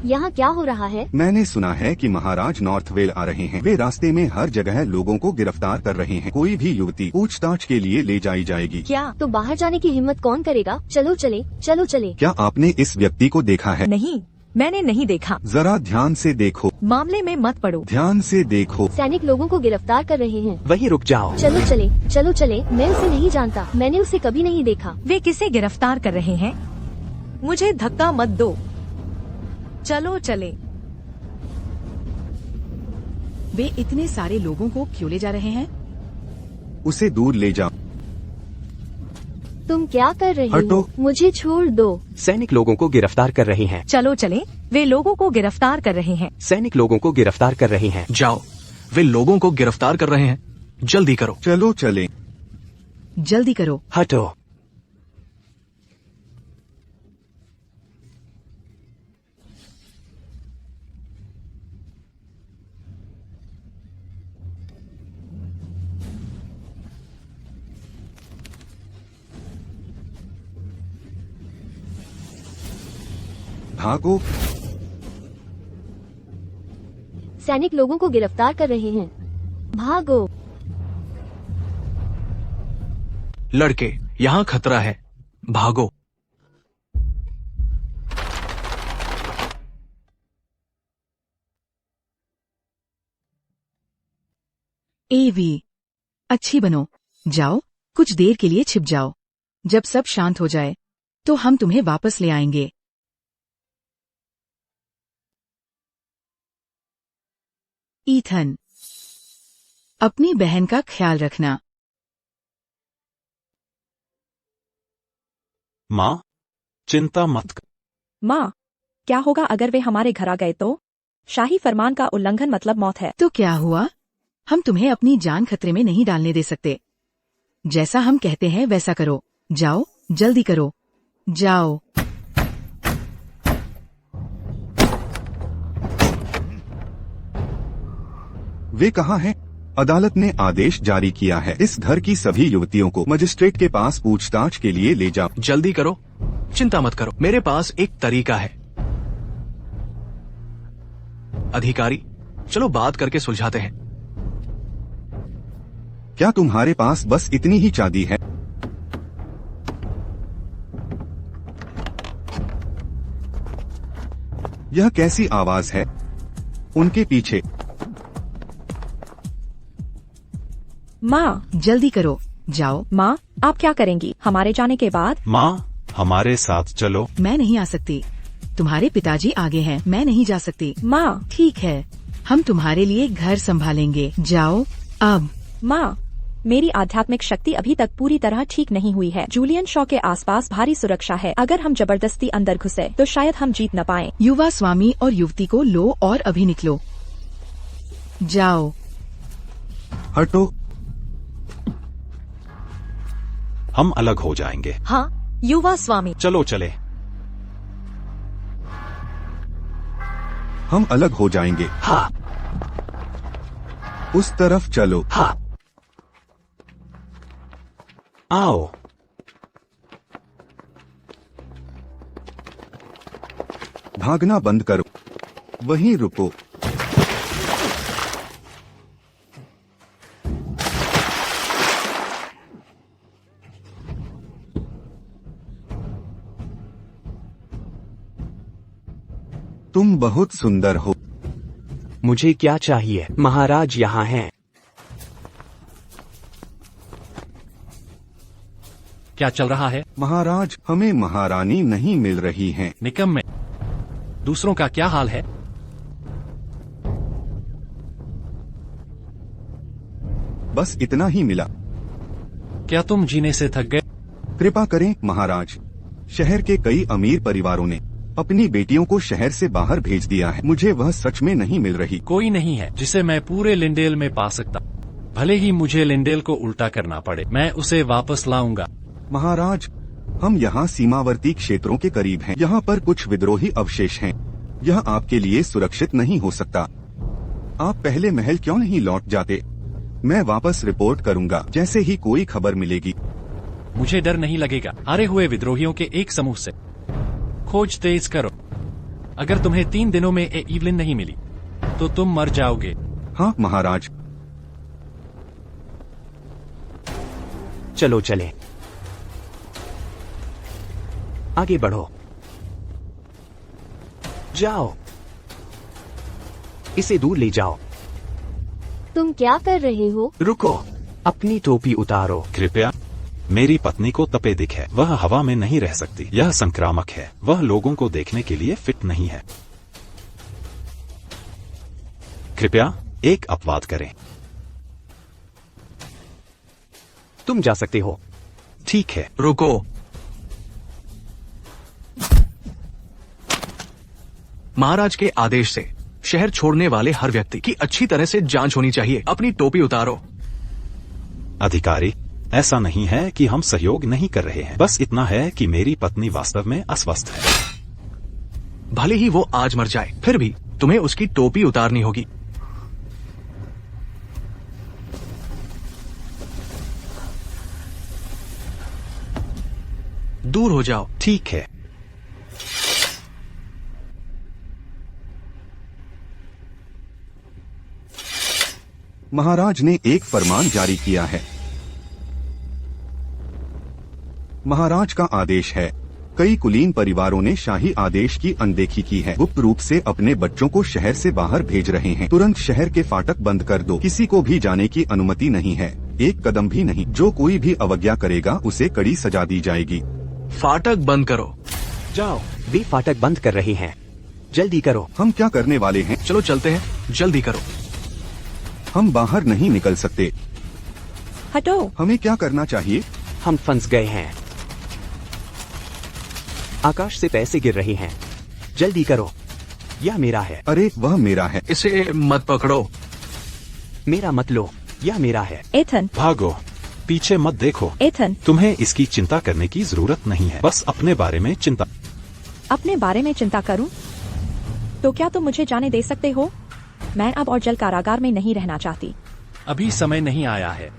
यहाँ क्या हो रहा है? मैंने सुना है कि महाराज नॉर्थवेल आ रहे हैं। वे रास्ते में हर जगह लोगों को गिरफ्तार कर रहे हैं। कोई भी युवती पूछताछ के लिए ले जाई जाएगी। क्या? तो बाहर जाने की हिम्मत कौन करेगा? चलो चले, चलो चले। क्या आपने इस व्यक्ति को देखा है? नहीं, मैंने नहीं देखा। जरा ध्यान से देखो। मामले में मत पड़ो। ध्यान से देखो। सैनिक लोगों को गिरफ्तार कर रहे हैं। वहीं रुक जाओ। चलो चले, चलो चले। मैं उसे नहीं जानता, मैंने उसे कभी नहीं देखा। वे किसे गिरफ्तार कर रहे हैं? मुझे धक्का मत दो। चलो चले। वे इतने सारे लोगों को क्यों ले जा रहे हैं? उसे दूर ले जाओ। तुम क्या कर रही हटो। हो? मुझे छोड़ दो। सैनिक लोगों को गिरफ्तार कर रहे हैं। चलो चले। वे लोगों को गिरफ्तार कर रहे हैं। सैनिक लोगों को गिरफ्तार कर रहे हैं। जाओ, वे लोगों को गिरफ्तार कर रहे हैं। जल्दी करो। चलो चले। जल्दी करो। हटो। भागो। सैनिक लोगों को गिरफ्तार कर रहे हैं। भागो। लड़के, यहाँ खतरा है। भागो। एवी, अच्छी बनो। जाओ, कुछ देर के लिए छिप जाओ। जब सब शांत हो जाए तो हम तुम्हें वापस ले आएंगे। ईथन, अपनी बहन का ख्याल रखना। माँ, चिंता मत कर। माँ, क्या होगा अगर वे हमारे घर आ गए तो? शाही फरमान का उल्लंघन मतलब मौत है। तो क्या हुआ? हम तुम्हें अपनी जान खतरे में नहीं डालने दे सकते। जैसा हम कहते हैं वैसा करो। जाओ, जल्दी करो। जाओ। वे कहाँ हैं? अदालत ने आदेश जारी किया है। इस घर की सभी युवतियों को मजिस्ट्रेट के पास पूछताछ के लिए ले जाओ। जल्दी करो। चिंता मत करो, मेरे पास एक तरीका है। अधिकारी, चलो बात करके सुलझाते हैं। क्या तुम्हारे पास बस इतनी ही चांदी है? यह कैसी आवाज है? उनके पीछे। माँ, जल्दी करो। जाओ। माँ, आप क्या करेंगी हमारे जाने के बाद? माँ, हमारे साथ चलो। मैं नहीं आ सकती। तुम्हारे पिताजी आगे हैं, मैं नहीं जा सकती। माँ। ठीक है, हम तुम्हारे लिए घर संभालेंगे। जाओ अब। माँ, मेरी आध्यात्मिक शक्ति अभी तक पूरी तरह ठीक नहीं हुई है। जूलियन शॉ के आसपास भारी सुरक्षा है। अगर हम जबरदस्ती अंदर घुसे तो शायद हम जीत न पाएं। युवा स्वामी और युवती को लो और अभी निकलो। जाओ। हटो। हम अलग हो जाएंगे। हाँ, युवा स्वामी। चलो चले। हम अलग हो जाएंगे। हाँ। उस तरफ चलो। हाँ। आओ। भागना बंद करो। वहीं रुको। तुम बहुत सुंदर हो। मुझे क्या चाहिए? महाराज यहाँ हैं। क्या चल रहा है? महाराज, हमें महारानी नहीं मिल रही हैं। निकम्मे। दूसरों का क्या हाल है? बस इतना ही मिला। क्या तुम जीने से थक गए? कृपा करें महाराज, शहर के कई अमीर परिवारों ने अपनी बेटियों को शहर से बाहर भेज दिया है। मुझे वह सच में नहीं मिल रही। कोई नहीं है जिसे मैं पूरे लिंडेल में पा सकता। भले ही मुझे लिंडेल को उल्टा करना पड़े, मैं उसे वापस लाऊंगा। महाराज, हम यहाँ सीमावर्ती क्षेत्रों के करीब हैं। यहाँ पर कुछ विद्रोही अवशेष हैं। यह आपके लिए सुरक्षित नहीं हो सकता। आप पहले महल क्यों नहीं लौट जाते? मैं वापस रिपोर्ट करूँगा जैसे ही कोई खबर मिलेगी। मुझे डर नहीं लगेगा हारे हुए विद्रोहियों के एक समूह से। खोज तेज करो। अगर तुम्हें 3 दिनों में एवलिन नहीं मिली तो तुम मर जाओगे। हाँ महाराज। चलो चलें। आगे बढ़ो। जाओ, इसे दूर ले जाओ। तुम क्या कर रहे हो? रुको, अपनी टोपी उतारो। कृपया, मेरी पत्नी को तपे दिख है। वह हवा में नहीं रह सकती। यह संक्रामक है। वह लोगों को देखने के लिए फिट नहीं है। कृपया एक अपवाद करें। तुम जा सकते हो। ठीक है। रुको। महाराज के आदेश से शहर छोड़ने वाले हर व्यक्ति की अच्छी तरह से जांच होनी चाहिए। अपनी टोपी उतारो। अधिकारी, ऐसा नहीं है कि हम सहयोग नहीं कर रहे हैं। बस इतना है कि मेरी पत्नी वास्तव में अस्वस्थ है। भले ही वो आज मर जाए, फिर भी तुम्हें उसकी टोपी उतारनी होगी। दूर हो जाओ। ठीक है। महाराज ने एक फरमान जारी किया है। महाराज का आदेश है। कई कुलीन परिवारों ने शाही आदेश की अनदेखी की है। गुप्त रूप से अपने बच्चों को शहर से बाहर भेज रहे हैं। तुरंत शहर के फाटक बंद कर दो। किसी को भी जाने की अनुमति नहीं है। एक कदम भी नहीं। जो कोई भी अवज्ञा करेगा उसे कड़ी सजा दी जाएगी। फाटक बंद करो। जाओ। वे फाटक बंद कर रहे हैं। जल्दी करो। हम क्या करने वाले हैं? चलो चलते हैं। जल्दी करो। हम बाहर नहीं निकल सकते। हटो। हमें क्या करना चाहिए? हम फंस गए हैं। आकाश से पैसे गिर रहे हैं। जल्दी करो। यह मेरा है। अरे वह मेरा है। इसे मत पकड़ो। मेरा मत लो। यह मेरा है। एथन, भागो। पीछे मत देखो। एथन, तुम्हें इसकी चिंता करने की जरूरत नहीं है। बस अपने बारे में चिंता। अपने बारे में चिंता करूं? तो क्या तुम मुझे जाने दे सकते हो? मैं अब और जल कारागार में नहीं रहना चाहती। अभी समय नहीं आया है।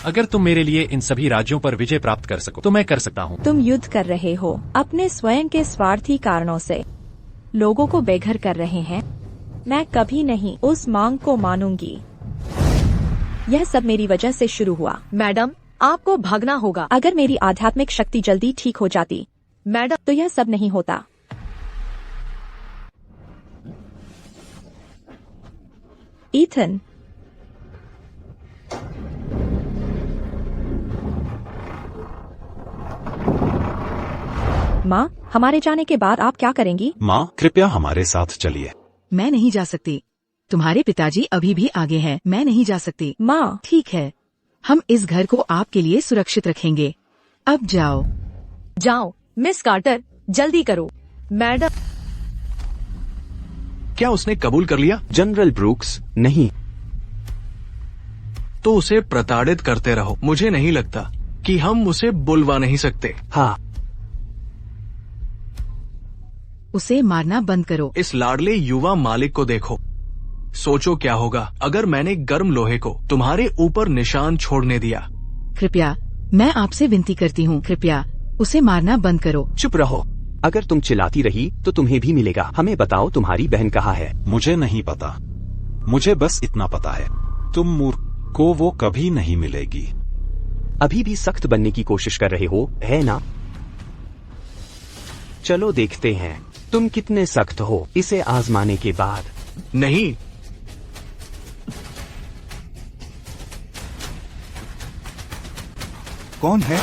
अगर तुम मेरे लिए इन सभी राज्यों पर विजय प्राप्त कर सको तो मैं कर सकता हूँ। तुम युद्ध कर रहे हो अपने स्वयं के स्वार्थी कारणों से। लोगों को बेघर कर रहे हैं। मैं कभी नहीं उस मांग को मानूंगी। यह सब मेरी वजह से शुरू हुआ। मैडम, आपको भागना होगा। अगर मेरी आध्यात्मिक शक्ति जल्दी ठीक हो जाती मैडम, तो यह सब नहीं होता। ईथन, माँ, हमारे जाने के बाद आप क्या करेंगी? माँ, कृपया हमारे साथ चलिए। मैं नहीं जा सकती। तुम्हारे पिताजी अभी भी आगे हैं। मैं नहीं जा सकती। माँ, ठीक है, हम इस घर को आपके लिए सुरक्षित रखेंगे। अब जाओ। जाओ। मिस कार्टर, जल्दी करो। मैडम, क्या उसने कबूल कर लिया? जनरल ब्रूक्स, नहीं। तो उसे प्रताड़ित करते रहो। मुझे नहीं लगता कि हम उसे बुलवा नहीं सकते। हाँ, उसे मारना बंद करो। इस लाडले युवा मालिक को देखो। सोचो क्या होगा अगर मैंने गर्म लोहे को तुम्हारे ऊपर निशान छोड़ने दिया। कृपया, मैं आपसे विनती करती हूँ, कृपया उसे मारना बंद करो। चुप रहो। अगर तुम चिल्लाती रही तो तुम्हें भी मिलेगा। हमें बताओ तुम्हारी बहन कहाँ है? मुझे नहीं पता। मुझे बस इतना पता है, तुम मूर्ख को वो कभी नहीं मिलेगी। अभी भी सख्त बनने की कोशिश कर रहे हो, है ना? चलो देखते हैं तुम कितने सख्त हो इसे आजमाने के बाद। नहीं, कौन है?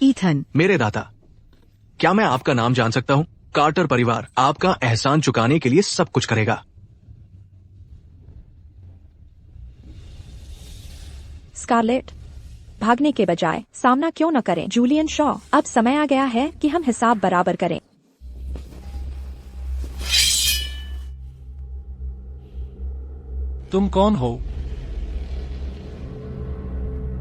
ईथन। मेरे दाता, क्या मैं आपका नाम जान सकता हूँ? कार्टर परिवार आपका एहसान चुकाने के लिए सब कुछ करेगा। स्कारलेट, भागने के बजाय सामना क्यों न करें? जूलियन शॉ, अब समय आ गया है कि हम हिसाब बराबर करें। तुम कौन हो?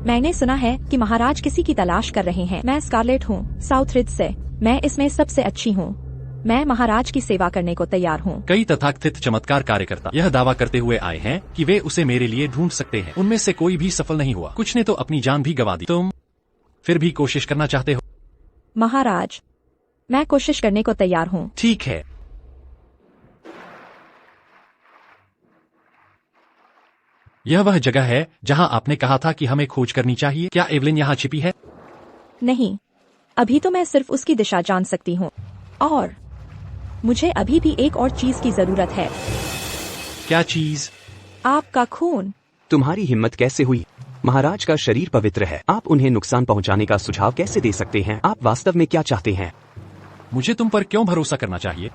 मैंने सुना है कि महाराज किसी की तलाश कर रहे हैं। मैं स्कारलेट हूँ, साउथरिज से। मैं इसमें सबसे अच्छी हूँ। मैं महाराज की सेवा करने को तैयार हूँ। कई तथाकथित चमत्कार कार्यकर्ता यह दावा करते हुए आए हैं कि वे उसे मेरे लिए ढूंढ सकते हैं। उनमें से कोई भी सफल नहीं हुआ। कुछ ने तो अपनी जान भी गंवा दी। तुम फिर भी कोशिश करना चाहते हो? महाराज, मैं कोशिश करने को तैयार हूँ। ठीक है। यह वह जगह है जहां आपने कहा था कि हमें खोज करनी चाहिए। क्या एवलिन यहाँ छिपी है? नहीं, अभी तो मैं सिर्फ उसकी दिशा जान सकती हूँ और मुझे अभी भी एक और चीज की जरूरत है। क्या चीज? आपका खून। तुम्हारी हिम्मत कैसे हुई? महाराज का शरीर पवित्र है। आप उन्हें नुकसान पहुंचाने का सुझाव कैसे दे सकते हैं? आप वास्तव में क्या चाहते हैं? मुझे तुम पर क्यों भरोसा करना चाहिए?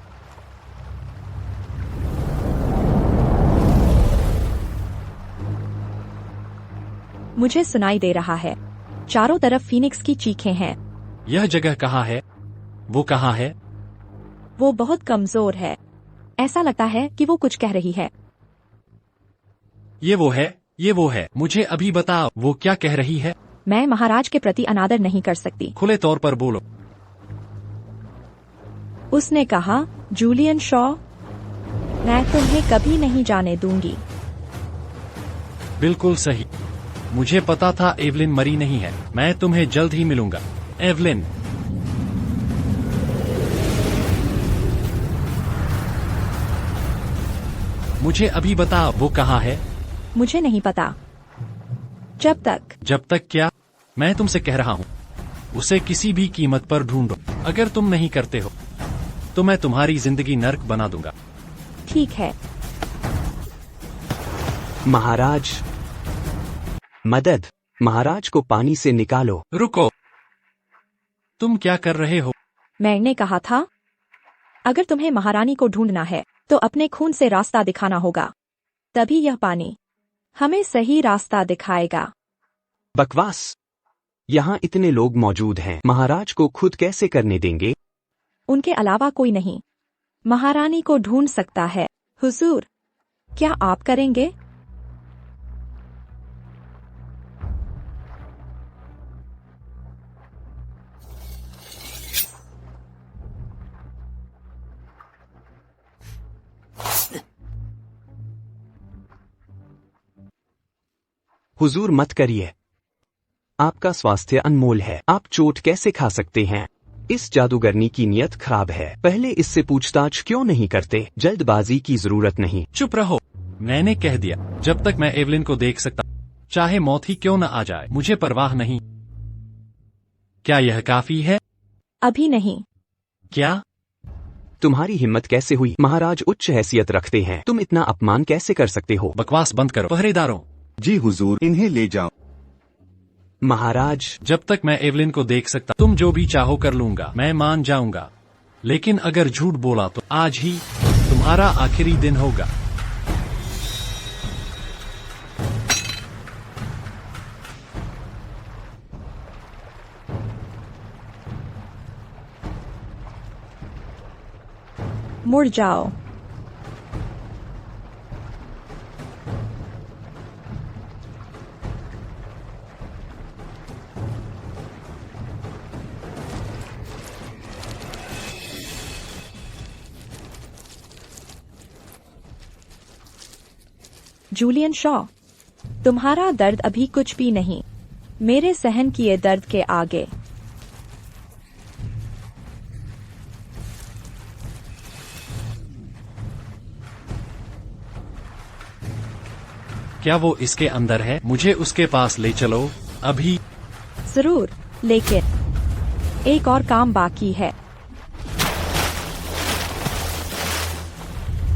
मुझे सुनाई दे रहा है। चारों तरफ फीनिक्स की चीखें हैं। यह जगह कहाँ है? वो कहाँ है? वो बहुत कमजोर है। ऐसा लगता है कि वो कुछ कह रही है। ये वो है, ये वो है। मुझे अभी बताओ, वो क्या कह रही है? मैं महाराज के प्रति अनादर नहीं कर सकती। खुले तौर पर बोलो। उसने कहा, जूलियन शॉ, मैं तुम्हें कभी नहीं जाने दूंगी। बिल्कुल सही। मुझे पता था एवलिन मरी नहीं है। मैं तुम्हें जल्द ही मिलूंगा। एवलिन। मुझे अभी बता, वो कहाँ है? मुझे नहीं पता। जब तक क्या? मैं तुमसे कह रहा हूँ, उसे किसी भी कीमत पर ढूंढो। अगर तुम नहीं करते हो तो मैं तुम्हारी जिंदगी नर्क बना दूंगा। ठीक है। महाराज, मदद! महाराज को पानी से निकालो। रुको, तुम क्या कर रहे हो? मैंने कहा था, अगर तुम्हें महारानी को ढूंढना है तो अपने खून से रास्ता दिखाना होगा। तभी यह पानी हमें सही रास्ता दिखाएगा। बकवास! यहाँ इतने लोग मौजूद हैं। महाराज को खुद कैसे करने देंगे? उनके अलावा कोई नहीं महारानी को ढूंढ सकता है। हुजूर, क्या आप करेंगे? हुजूर, मत करिए। आपका स्वास्थ्य अनमोल है। आप चोट कैसे खा सकते हैं? इस जादूगरनी की नीयत खराब है। पहले इससे पूछताछ क्यों नहीं करते? जल्दबाजी की जरूरत नहीं। चुप रहो। मैंने कह दिया, जब तक मैं एवलिन को देख सकता, चाहे मौत ही क्यों न आ जाए, मुझे परवाह नहीं। क्या यह काफी है? अभी नहीं। क्या? तुम्हारी हिम्मत कैसे हुई? महाराज उच्च हैसियत रखते हैं। तुम इतना अपमान कैसे कर सकते हो? बकवास बंद करो। पहरेदारों। जी हुजूर, इन्हें ले जाओ। महाराज, जब तक मैं एवलिन को देख सकता, तुम जो भी चाहो कर लूंगा। मैं मान जाऊंगा, लेकिन अगर झूठ बोला तो आज ही तुम्हारा आखिरी दिन होगा। मुड़ जाओ। जूलियन शॉ, तुम्हारा दर्द अभी कुछ भी नहीं मेरे सहन किए दर्द के आगे। क्या वो इसके अंदर है? मुझे उसके पास ले चलो अभी। जरूर, लेकिन एक और काम बाकी है।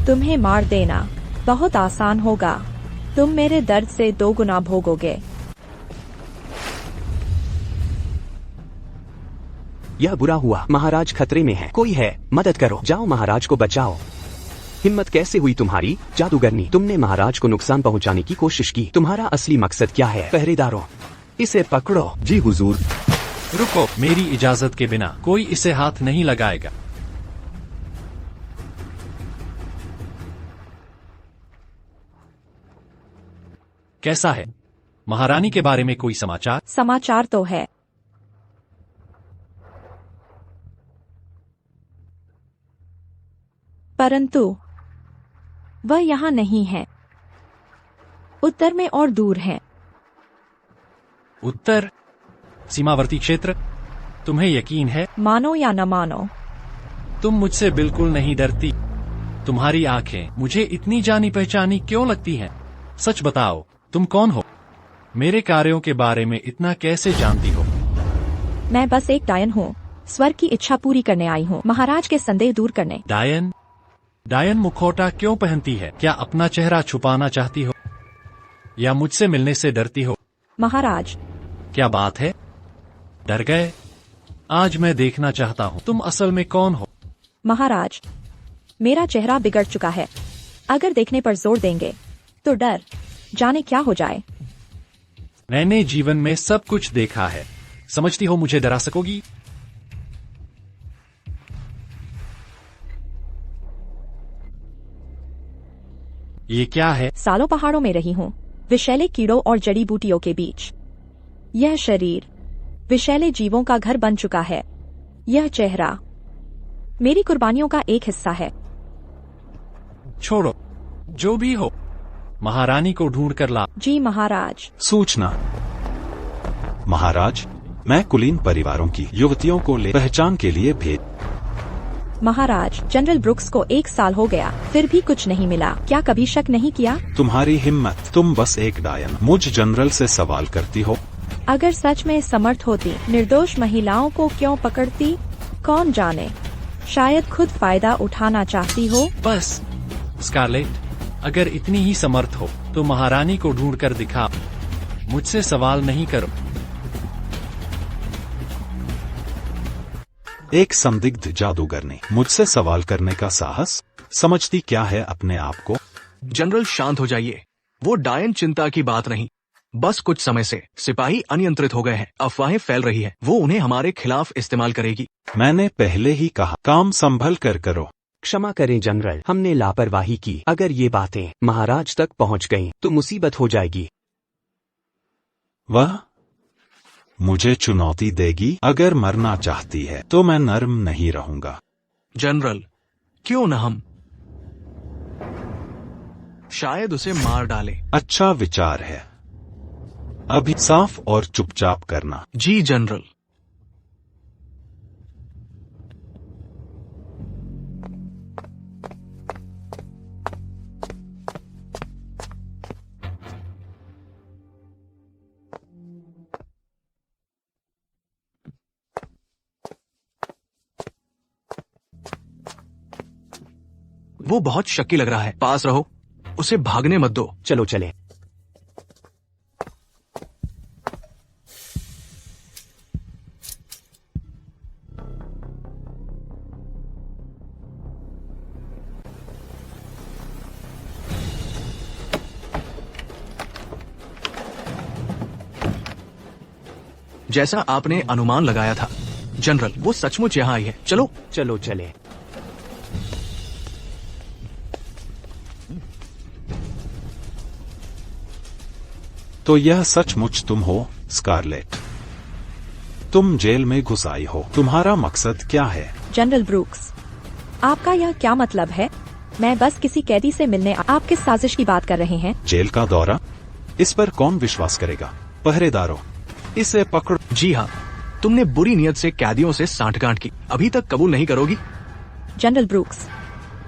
तुम्हें मार देना बहुत आसान होगा। तुम मेरे दर्द से 2 गुना भोगोगे। यह बुरा हुआ। महाराज खतरे में है। कोई है, मदद करो। जाओ महाराज को बचाओ। हिम्मत कैसे हुई तुम्हारी, जादूगरनी? तुमने महाराज को नुकसान पहुंचाने की कोशिश की। तुम्हारा असली मकसद क्या है? पहरेदारों, इसे पकड़ो। जी हुजूर। रुको, मेरी इजाजत के बिना कोई इसे हाथ नहीं लगाएगा। कैसा है? महारानी के बारे में कोई समाचार? समाचार तो है, परंतु वह यहाँ नहीं है। उत्तर में और दूर है। उत्तर? सीमावर्ती क्षेत्र? तुम्हें यकीन है? मानो या न मानो, तुम मुझसे बिल्कुल नहीं डरती। तुम्हारी आंखें मुझे इतनी जानी पहचानी क्यों लगती हैं? सच बताओ, तुम कौन हो? मेरे कार्यों के बारे में इतना कैसे जानती हो? मैं बस एक डायन हूँ। स्वर्ग की इच्छा पूरी करने आई हूँ, महाराज के संदेह दूर करने। डायन? डायन मुखौटा क्यों पहनती है? क्या अपना चेहरा छुपाना चाहती हो या मुझसे मिलने से डरती हो? महाराज, क्या बात है, डर गए? आज मैं देखना चाहता हूँ तुम असल में कौन हो। महाराज, मेरा चेहरा बिगड़ चुका है। अगर देखने पर जोर देंगे तो डर जाने क्या हो जाए। मैंने जीवन में सब कुछ देखा है। समझती हो मुझे डरा सकोगी? ये क्या है? सालों पहाड़ों में रही हूँ, विषैले कीड़ों और जड़ी बूटियों के बीच। यह शरीर विषैले जीवों का घर बन चुका है। यह चेहरा मेरी कुर्बानियों का एक हिस्सा है। छोड़ो, जो भी हो, महारानी को ढूंढ कर ला। जी महाराज। सूचना। महाराज, मैं कुलीन परिवारों की युवतियों को ले पहचान के लिए भेज। महाराज, जनरल ब्रुक्स को 1 साल हो गया, फिर भी कुछ नहीं मिला। क्या कभी शक नहीं किया? तुम्हारी हिम्मत, तुम बस एक डायन मुझ जनरल से सवाल करती हो। अगर सच में समर्थ होती, निर्दोष महिलाओं को क्यों पकड़ती? कौन जाने, शायद खुद फायदा उठाना चाहती हो। बस स्कारलेट, अगर इतनी ही समर्थ हो तो महारानी को ढूंढ कर दिखा। मुझसे सवाल नहीं करो। एक संदिग्ध जादूगर ने मुझसे सवाल करने का साहस। समझती क्या है अपने आप को? जनरल शांत हो जाइए, वो डायन चिंता की बात नहीं। बस कुछ समय से सिपाही अनियंत्रित हो गए हैं, अफवाहें फैल रही है, वो उन्हें हमारे खिलाफ इस्तेमाल करेगी। मैंने पहले ही कहा, काम संभल कर करो। क्षमा करें जनरल, हमने लापरवाही की। अगर ये बातें महाराज तक पहुंच गईं तो मुसीबत हो जाएगी। वह मुझे चुनौती देगी। अगर मरना चाहती है तो मैं नर्म नहीं रहूंगा। जनरल, क्यों न हम शायद उसे मार डालें। अच्छा विचार है। अभी साफ और चुपचाप करना। जी जनरल। वो बहुत शक्की लग रहा है, पास रहो, उसे भागने मत दो। चलो चले। जैसा आपने अनुमान लगाया था जनरल, वो सचमुच यहाँ आई है। चलो चलो चले। तो यह सचमुच तुम हो स्कारलेट? तुम जेल में घुस आई हो। तुम्हारा मकसद क्या है? जनरल ब्रूक्स, आपका यह क्या मतलब है? मैं बस किसी कैदी से मिलने। आप किस साजिश की बात कर रहे हैं? जेल का दौरा? इस पर कौन विश्वास करेगा? पहरेदारों, इसे पकड़ो। जी हाँ, तुमने बुरी नियत से कैदियों से सांठगांठ की, अभी तक कबूल नहीं करोगी? जनरल ब्रूक्स,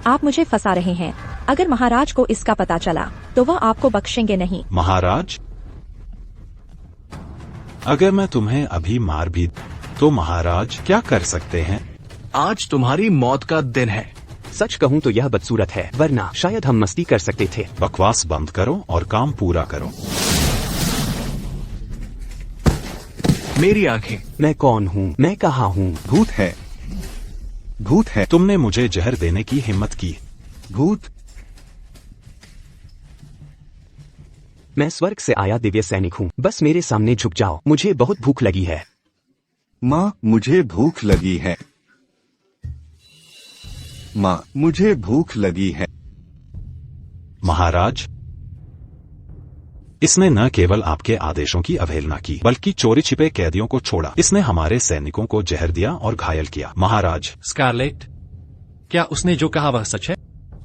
आप मुझे फंसा रहे हैं। अगर महाराज को इसका पता चला तो वह आपको बख्शेंगे नहीं। महाराज? अगर मैं तुम्हें अभी मार भी तो महाराज क्या कर सकते हैं? आज तुम्हारी मौत का दिन है। सच कहूँ तो यह बदसूरत है, वरना शायद हम मस्ती कर सकते थे। बकवास बंद करो और काम पूरा करो। मेरी आंखें। मैं कौन हूँ? मैं कहाँ हूँ? भूत है, भूत है, तुमने मुझे जहर देने की हिम्मत की। भूत। मैं स्वर्ग से आया दिव्य सैनिक हूँ। बस मेरे सामने झुक जाओ, मुझे बहुत भूख लगी है। माँ, मुझे भूख लगी है। माँ, मुझे भूख लगी है। महाराज, इसने न केवल आपके आदेशों की अवहेलना की, बल्कि चोरी छिपे कैदियों को छोड़ा। इसने हमारे सैनिकों को जहर दिया और घायल किया। महाराज। स्कारलेट, क्या उसने जो कहा वह सच है?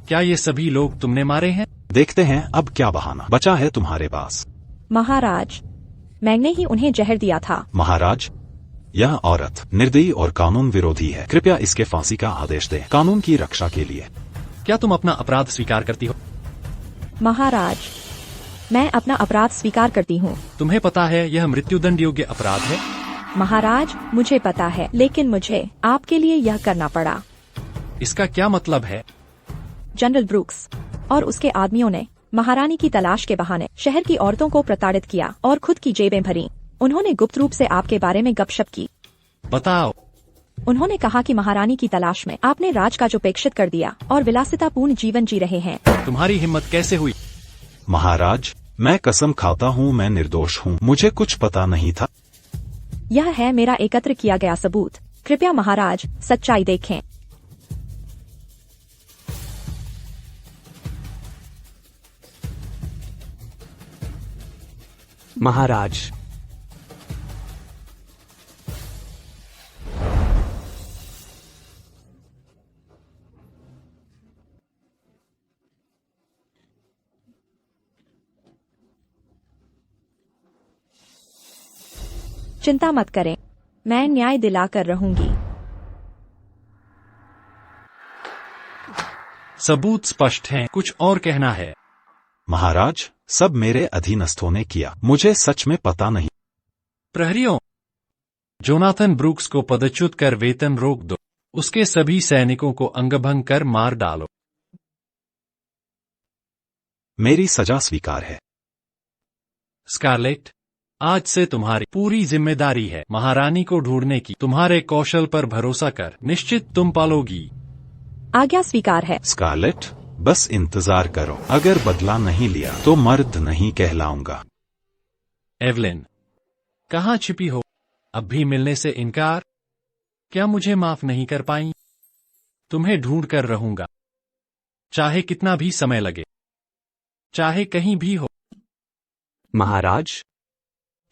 क्या ये सभी लोग तुमने मारे हैं? देखते हैं अब क्या बहाना बचा है तुम्हारे पास। महाराज, मैंने ही उन्हें जहर दिया था। महाराज, यह औरत निर्दयी और कानून विरोधी है। कृपया इसके फांसी का आदेश दें, कानून की रक्षा के लिए। क्या तुम अपना अपराध स्वीकार करती हो? महाराज, मैं अपना अपराध स्वीकार करती हूँ। तुम्हें पता है यह मृत्युदंड योग्य अपराध है? महाराज, मुझे पता है, लेकिन मुझे आपके लिए यह करना पड़ा। इसका क्या मतलब है? जनरल ब्रूक्स और उसके आदमियों ने महारानी की तलाश के बहाने शहर की औरतों को प्रताड़ित किया और खुद की जेबें भरी। उन्होंने गुप्त रूप से आपके बारे में गपशप की। बताओ। उन्होंने कहा कि महारानी की तलाश में आपने राज का उपेक्षित कर दिया और विलासितापूर्ण जीवन जी रहे हैं। तुम्हारी हिम्मत कैसे हुई? महाराज, मैं कसम खाता हूँ मैं निर्दोष हूँ, मुझे कुछ पता नहीं था। यह है मेरा एकत्र किया गया सबूत। कृपया महाराज सच्चाई देखें। महाराज, चिंता मत करें, मैं न्याय दिलाकर रहूंगी। सबूत स्पष्ट हैं, कुछ और कहना है? महाराज, सब मेरे अधीनस्थों ने किया, मुझे सच में पता नहीं। प्रहरियों, जोनाथन ब्रूक्स को पदच्युत कर वेतन रोक दो। उसके सभी सैनिकों को अंगभंग कर मार डालो। मेरी सजा स्वीकार है। स्कारलेट, आज से तुम्हारी पूरी जिम्मेदारी है महारानी को ढूंढने की। तुम्हारे कौशल पर भरोसा कर निश्चित तुम पालोगी। आज्ञा स्वीकार है। स्कारलेट, बस इंतजार करो, अगर बदला नहीं लिया तो मर्द नहीं कहलाऊंगा। एवलिन, कहाँ छिपी हो? अब भी मिलने से इनकार? क्या मुझे माफ नहीं कर पाई? तुम्हें ढूंढ कर रहूंगा, चाहे कितना भी समय लगे, चाहे कहीं भी हो। महाराज,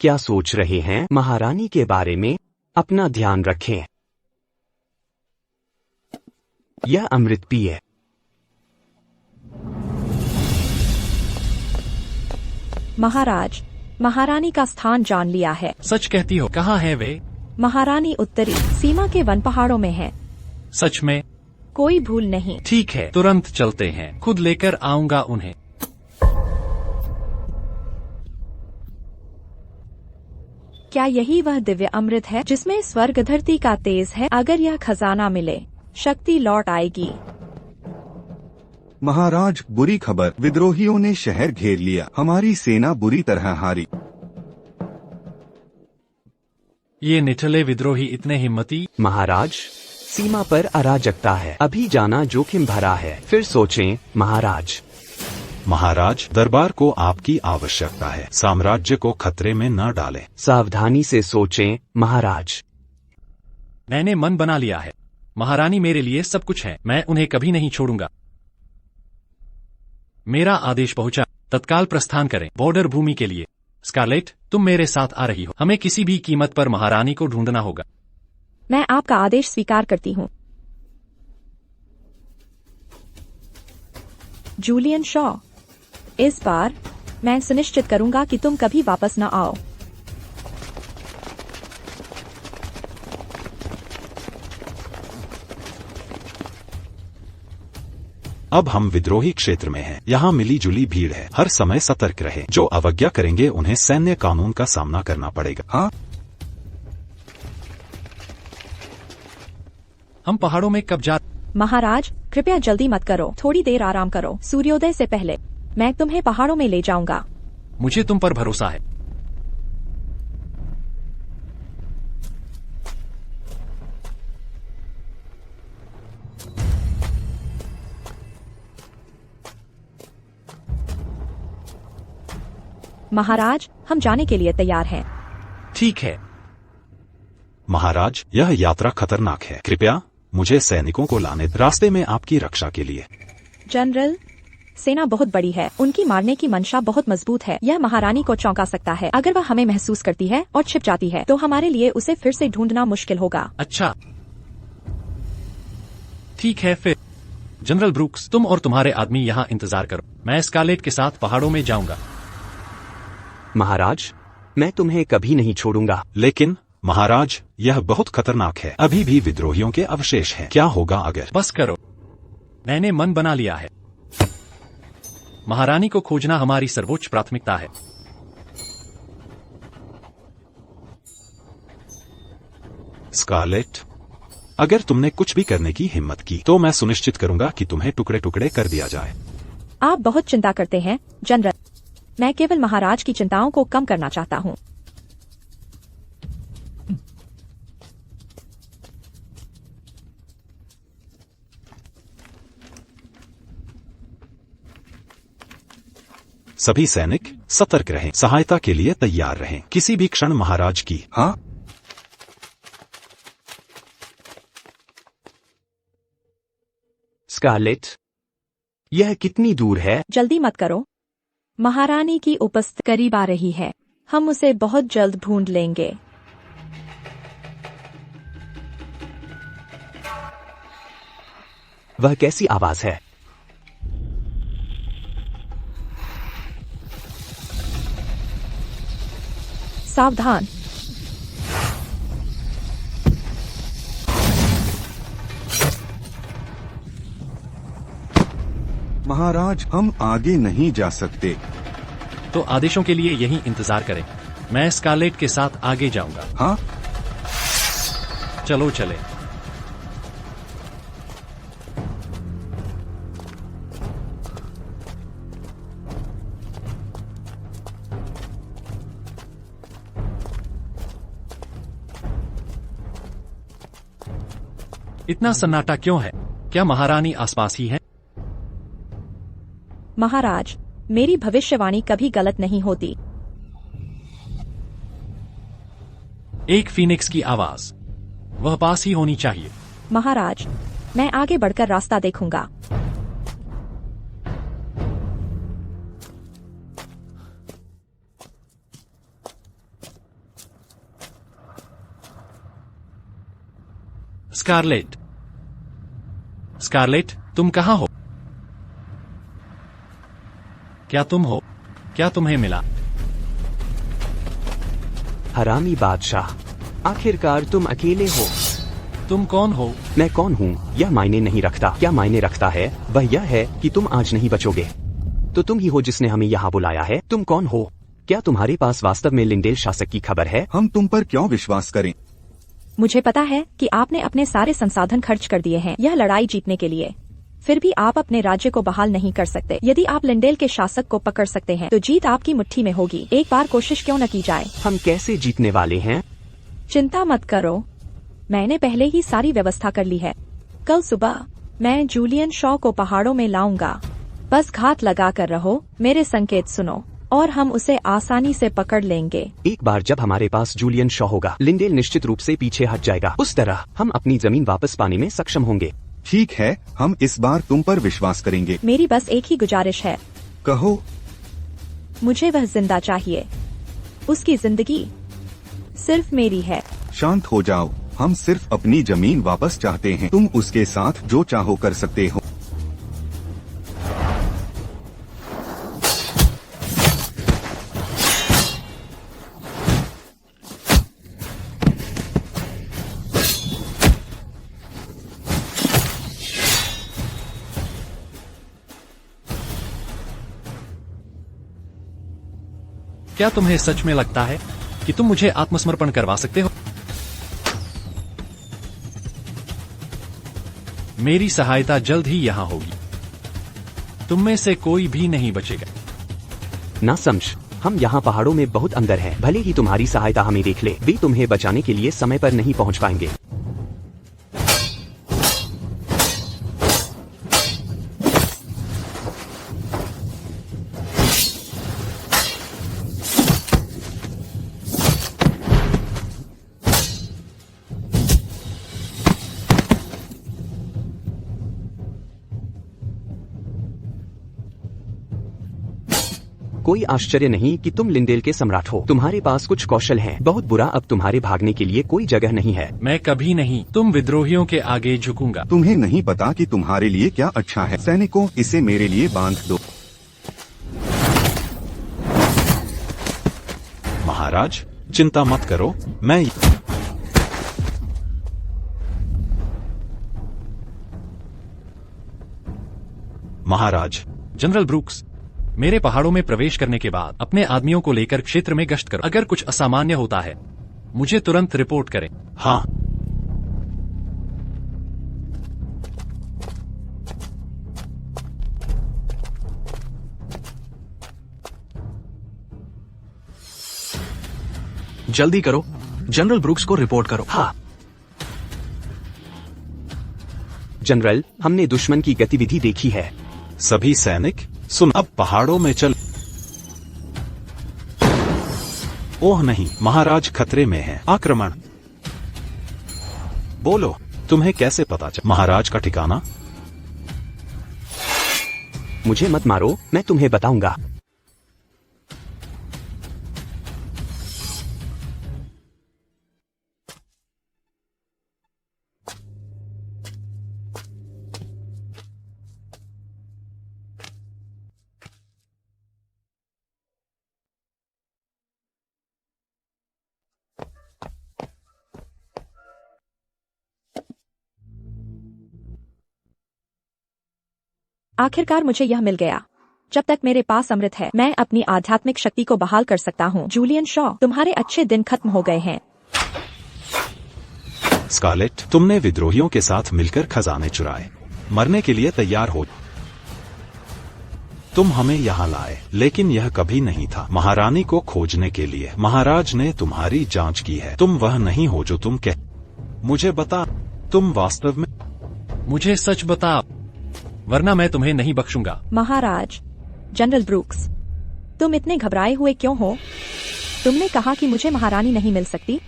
क्या सोच रहे हैं? महारानी के बारे में अपना ध्यान रखें। यह अमृत पिए। महाराज, महारानी का स्थान जान लिया है। सच कहती हो? कहाँ है वे? महारानी उत्तरी सीमा के वन पहाड़ों में है। सच में? कोई भूल नहीं। ठीक है, तुरंत चलते हैं, खुद लेकर आऊंगा उन्हें। क्या यही वह दिव्य अमृत है जिसमें स्वर्ग धरती का तेज है? अगर यह खजाना मिले, शक्ति लौट आएगी। महाराज, बुरी खबर, विद्रोहियों ने शहर घेर लिया, हमारी सेना बुरी तरह हारी। ये निठले विद्रोही इतने हिम्मती? महाराज, सीमा पर अराजकता है, अभी जाना जोखिम भरा है, फिर सोचें महाराज। महाराज, दरबार को आपकी आवश्यकता है, साम्राज्य को खतरे में न डालें। सावधानी से सोचें महाराज। मैंने मन बना लिया है, महारानी मेरे लिए सब कुछ है, मैं उन्हें कभी नहीं छोड़ूंगा। मेरा आदेश पहुंचा, तत्काल प्रस्थान करें बॉर्डर भूमि के लिए। स्कारलेट, तुम मेरे साथ आ रही हो, हमें किसी भी कीमत पर महारानी को ढूंढना होगा। मैं आपका आदेश स्वीकार करती हूँ। जूलियन शॉ, इस बार मैं सुनिश्चित करूंगा कि तुम कभी वापस न आओ। अब हम विद्रोही क्षेत्र में हैं। यहाँ मिली जुली भीड़ है, हर समय सतर्क रहे। जो अवज्ञा करेंगे उन्हें सैन्य कानून का सामना करना पड़ेगा। हाँ, हम पहाड़ों में कब जा? महाराज, कृपया जल्दी मत करो, थोड़ी देर आराम करो। सूर्योदय से पहले मैं तुम्हें पहाड़ों में ले जाऊंगा। मुझे तुम पर भरोसा है। महाराज, हम जाने के लिए तैयार हैं। ठीक है। महाराज, यह यात्रा खतरनाक है, कृपया मुझे सैनिकों को लाने रास्ते में आपकी रक्षा के लिए। जनरल, सेना बहुत बड़ी है, उनकी मारने की मंशा बहुत मजबूत है। यह महारानी को चौंका सकता है। अगर वह हमें महसूस करती है और छिप जाती है तो हमारे लिए उसे फिर से ढूंढना मुश्किल होगा। अच्छा, ठीक है फिर। जनरल ब्रूक्स, तुम और तुम्हारे आदमी यहाँ इंतजार करो, मैं स्कारलेट के साथ पहाड़ों में जाऊंगा। महाराज, मैं तुम्हें कभी नहीं छोड़ूंगा। लेकिन महाराज, यह बहुत खतरनाक है, अभी भी विद्रोहियों के अवशेष हैं। क्या होगा अगर? बस करो, मैंने मन बना लिया है। महारानी को खोजना हमारी सर्वोच्च प्राथमिकता है। स्कारलेट, अगर तुमने कुछ भी करने की हिम्मत की तो मैं सुनिश्चित करूंगा कि तुम्हें टुकड़े टुकड़े कर दिया जाए। आप बहुत चिंता करते हैं जनरल, मैं केवल महाराज की चिंताओं को कम करना चाहता हूँ। सभी सैनिक सतर्क रहें, सहायता के लिए तैयार रहें, किसी भी क्षण महाराज की। हाँ, स्कारलेट, यह कितनी दूर है? जल्दी मत करो, महारानी की उपस्थिति करीब आ रही है, हम उसे बहुत जल्द ढूंढ लेंगे। वह कैसी आवाज है? सावधान। महाराज, हम आगे नहीं जा सकते। तो आदेशों के लिए यहीं इंतजार करें, मैं स्कारलेट के साथ आगे जाऊंगा। हाँ, चलो चले। इतना सन्नाटा क्यों है? क्या महारानी आसपास ही है? महाराज, मेरी भविष्यवाणी कभी गलत नहीं होती। एक फीनिक्स की आवाज, वह पास ही होनी चाहिए। महाराज, मैं आगे बढ़कर रास्ता देखूंगा। स्कारलेट, स्कारलेट, तुम कहाँ हो? क्या तुम हो? क्या तुम्हें मिला? हरामी बादशाह, आखिरकार तुम अकेले हो। तुम कौन हो? मैं कौन हूँ यह मायने नहीं रखता। क्या मायने रखता है वह यह है कि तुम आज नहीं बचोगे। तो तुम ही हो जिसने हमें यहाँ बुलाया है। तुम कौन हो? क्या तुम्हारे पास वास्तव में लिंडेल शासक की खबर है? हम तुम पर क्यों विश्वास करें? मुझे पता है कि आपने अपने सारे संसाधन खर्च कर दिए हैं यह लड़ाई जीतने के लिए, फिर भी आप अपने राज्य को बहाल नहीं कर सकते। यदि आप लिंडेल के शासक को पकड़ सकते हैं तो जीत आपकी मुट्ठी में होगी। एक बार कोशिश क्यों न की जाए? हम कैसे जीतने वाले हैं? चिंता मत करो, मैंने पहले ही सारी व्यवस्था कर ली है। कल सुबह मैं जूलियन शॉ को पहाड़ों में लाऊंगा। बस घात लगा कर रहो, मेरे संकेत सुनो और हम उसे आसानी से पकड़ लेंगे। एक बार जब हमारे पास जूलियन शॉ होगा, लिंडेल निश्चित रूप से पीछे हट जाएगा। उस तरह हम अपनी जमीन वापस पाने में सक्षम होंगे। ठीक है, हम इस बार तुम पर विश्वास करेंगे। मेरी बस एक ही गुजारिश है, कहो। मुझे वह जिंदा चाहिए। उसकी जिंदगी सिर्फ मेरी है। शांत हो जाओ, हम सिर्फ अपनी जमीन वापस चाहते हैं। तुम उसके साथ जो चाहो कर सकते हो। क्या तुम्हें सच में लगता है कि तुम मुझे आत्मसमर्पण करवा सकते हो? मेरी सहायता जल्द ही यहाँ होगी। तुम में से कोई भी नहीं बचेगा। ना समझ, हम यहाँ पहाड़ों में बहुत अंदर हैं। भले ही तुम्हारी सहायता हमें देख ले, वे तुम्हें बचाने के लिए समय पर नहीं पहुँच पाएंगे। कोई आश्चर्य नहीं कि तुम लिंडेल के सम्राट हो। तुम्हारे पास कुछ कौशल हैं। बहुत बुरा, अब तुम्हारे भागने के लिए कोई जगह नहीं है। मैं कभी नहीं तुम विद्रोहियों के आगे झुकूंगा। तुम्हें नहीं पता कि तुम्हारे लिए क्या अच्छा है। सैनिकों, इसे मेरे लिए बांध दो। महाराज, चिंता मत करो, मैं महाराज। जनरल ब्रूक्स, मेरे पहाड़ों में प्रवेश करने के बाद अपने आदमियों को लेकर क्षेत्र में गश्त करो। अगर कुछ असामान्य होता है मुझे तुरंत रिपोर्ट करें। हाँ। जल्दी करो, जनरल ब्रूक्स को रिपोर्ट करो। हाँ जनरल, हमने दुश्मन की गतिविधि देखी है। सभी सैनिक सुन, अब पहाड़ों में चल। ओह नहीं, महाराज खतरे में हैं। आक्रमण। बोलो, तुम्हें कैसे पता चला महाराज का ठिकाना? मुझे मत मारो, मैं तुम्हें बताऊंगा। आखिरकार मुझे यह मिल गया। जब तक मेरे पास अमृत है, मैं अपनी आध्यात्मिक शक्ति को बहाल कर सकता हूँ। जूलियन शॉ, तुम्हारे अच्छे दिन खत्म हो गए हैं। स्कारलेट, तुमने विद्रोहियों के साथ मिलकर खजाने चुराए। मरने के लिए तैयार हो। तुम हमें यहाँ लाए, लेकिन यह कभी नहीं था महारानी को खोजने के लिए। महाराज ने तुम्हारी जांच की है। तुम वह नहीं हो जो तुम कह। मुझे बता, तुम वास्तव में। मुझे सच बता, वरना मैं तुम्हें नहीं बख्शूंगा। महाराज, जनरल ब्रूक्स, तुम इतने घबराए हुए क्यों हो? तुमने कहा कि मुझे महारानी नहीं मिल सकती,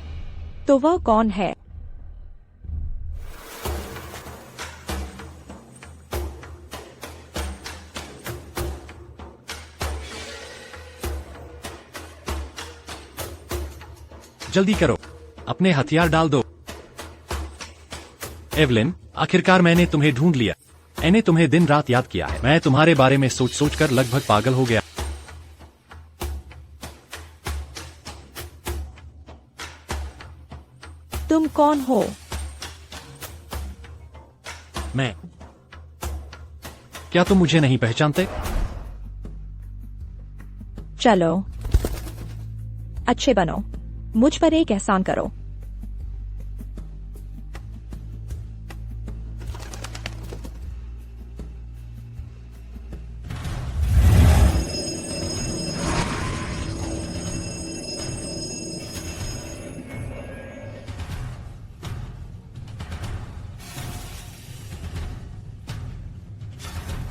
तो वह कौन है? जल्दी करो, अपने हथियार डाल दो। एवलिन, आखिरकार मैंने तुम्हें ढूंढ लिया। मैंने तुम्हें दिन रात याद किया है। मैं तुम्हारे बारे में सोच सोच कर लगभग पागल हो गया। तुम कौन हो? मैं। क्या तुम मुझे नहीं पहचानते? चलो, अच्छे बनो। मुझ पर एक एहसान करो।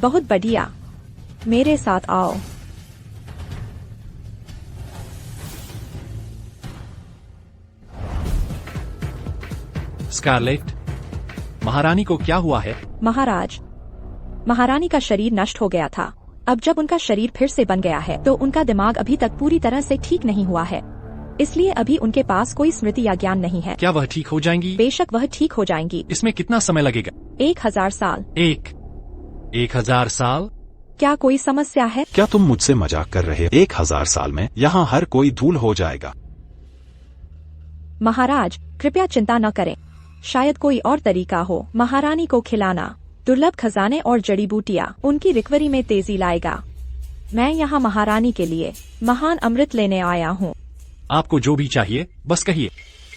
बहुत बढ़िया, मेरे साथ आओ। स्कारलेट, महारानी को क्या हुआ है? महाराज, महारानी का शरीर नष्ट हो गया था। अब जब उनका शरीर फिर से बन गया है, तो उनका दिमाग अभी तक पूरी तरह से ठीक नहीं हुआ है। इसलिए अभी उनके पास कोई स्मृति या ज्ञान नहीं है। क्या वह ठीक हो जाएंगी? बेशक वह ठीक हो जाएंगी। इसमें कितना समय लगेगा? 1000 साल। 1000 साल? क्या कोई समस्या है? क्या तुम मुझसे मजाक कर रहे हो? 1000 साल में यहाँ हर कोई धूल हो जाएगा। महाराज, कृपया चिंता न करें। शायद कोई और तरीका हो। महारानी को खिलाना, दुर्लभ खजाने और जड़ी बूटियाँ उनकी रिकवरी में तेजी लाएगा। मैं यहाँ महारानी के लिए महान अमृत लेने आया हूँ। आपको जो भी चाहिए बस कहिए,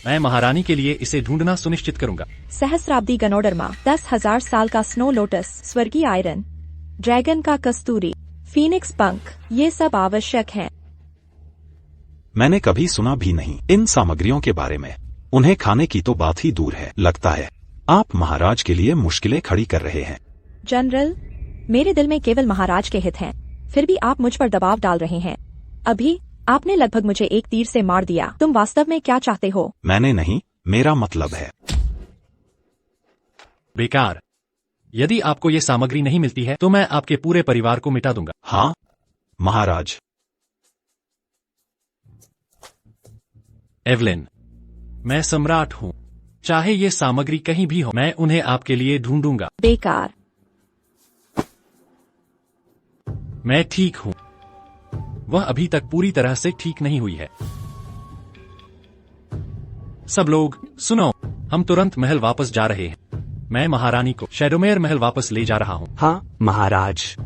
मैं महारानी के लिए इसे ढूंढना सुनिश्चित करूंगा। सहस्राब्दी गनोडर्मा, 10,000 साल का स्नो लोटस, स्वर्गीय आयरन, ड्रैगन का कस्तूरी, फीनिक्स पंख, ये सब आवश्यक हैं। मैंने कभी सुना भी नहीं इन सामग्रियों के बारे में। उन्हें खाने की तो बात ही दूर है। लगता है आप महाराज के लिए मुश्किलें खड़ी कर रहे हैं। जनरल, मेरे दिल में केवल महाराज के हित हैं। फिर भी आप मुझ पर दबाव डाल रहे हैं। अभी आपने लगभग मुझे एक तीर से मार दिया। तुम वास्तव में क्या चाहते हो? मैंने नहीं, मेरा मतलब है। बेकार। यदि आपको ये सामग्री नहीं मिलती है तो मैं आपके पूरे परिवार को मिटा दूंगा। हाँ महाराज, एवलिन, मैं सम्राट हूँ। चाहे ये सामग्री कहीं भी हो, मैं उन्हें आपके लिए ढूंढूंगा। बेकार। मैं ठीक हूँ। वह अभी तक पूरी तरह से ठीक नहीं हुई है। सब लोग सुनो, हम तुरंत महल वापस जा रहे हैं। मैं महारानी को शैडोमेयर महल वापस ले जा रहा हूँ। हाँ महाराज।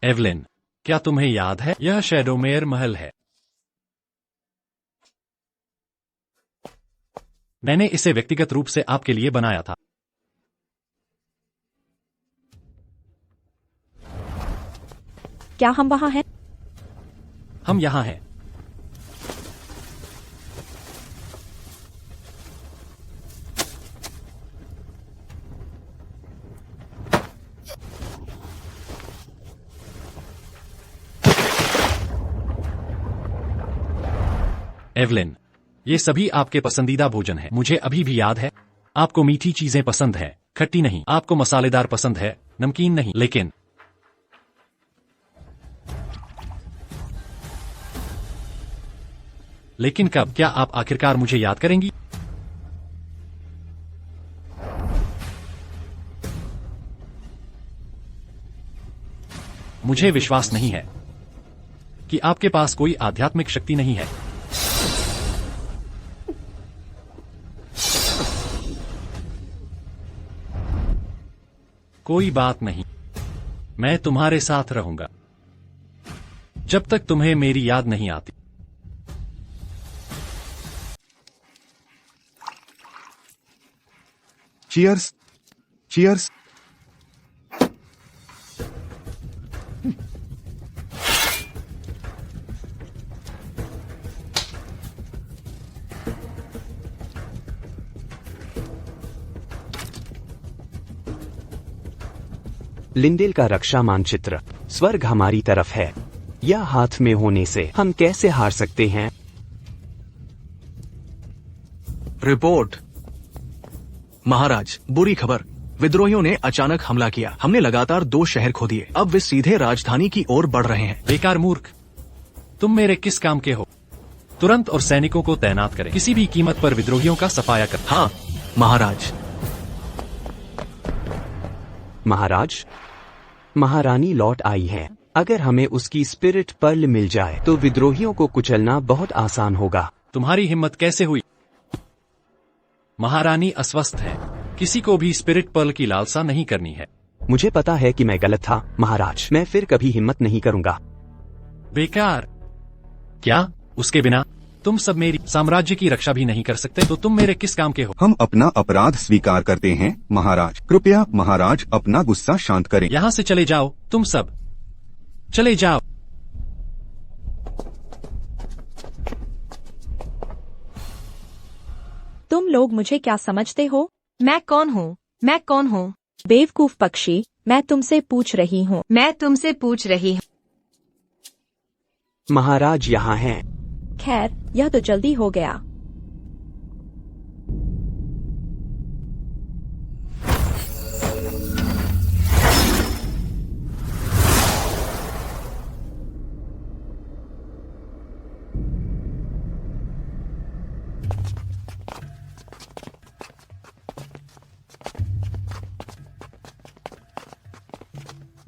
एवलिन, क्या तुम्हें याद है, यह शैडोमेयर महल है। मैंने इसे व्यक्तिगत रूप से आपके लिए बनाया था। क्या हम वहाँ हैं? हम यहाँ हैं। एवलिन, ये सभी आपके पसंदीदा भोजन है। मुझे अभी भी याद है। आपको मीठी चीजें पसंद है, खट्टी नहीं। आपको मसालेदार पसंद है, नमकीन नहीं। लेकिन कब? क्या आप आखिरकार मुझे याद करेंगी? मुझे विश्वास नहीं है कि आपके पास कोई आध्यात्मिक शक्ति नहीं है। कोई बात नहीं, मैं तुम्हारे साथ रहूंगा जब तक तुम्हें मेरी याद नहीं आती। Cheers, cheers. लिंडेल का रक्षा मानचित्र। स्वर्ग हमारी तरफ है। यह हाथ में होने से हम कैसे हार सकते हैं? रिपोर्ट। महाराज, बुरी खबर। विद्रोहियों ने अचानक हमला किया। हमने लगातार 2 शहर खो दिए। अब वे सीधे राजधानी की ओर बढ़ रहे हैं। बेकार मूर्ख, तुम मेरे किस काम के हो? तुरंत और सैनिकों को तैनात करें। किसी भी कीमत पर विद्रोहियों का सफाया करें। हाँ महाराज। महाराज, महारानी लौट आई है। अगर हमें उसकी स्पिरिट पर्ल मिल जाए तो विद्रोहियों को कुचलना बहुत आसान होगा। तुम्हारी हिम्मत कैसे हुई? महारानी अस्वस्थ है। किसी को भी स्पिरिट पर्ल की लालसा नहीं करनी है। मुझे पता है कि मैं गलत था महाराज। मैं फिर कभी हिम्मत नहीं करूंगा। बेकार। क्या? उसके बिना तुम सब मेरी साम्राज्य की रक्षा भी नहीं कर सकते, तो तुम मेरे किस काम के हो? हम अपना अपराध स्वीकार करते हैं महाराज। कृपया महाराज अपना गुस्सा शांत करें। यहाँ से चले जाओ, तुम सब चले जाओ। तुम लोग मुझे क्या समझते हो? मैं कौन हूँ? मैं कौन हूँ? बेवकूफ पक्षी, मैं तुमसे पूछ रही हूँ। मैं तुमसे पूछ रही हूँ। महाराज यहाँ हैं। खैर, यह तो जल्दी हो गया।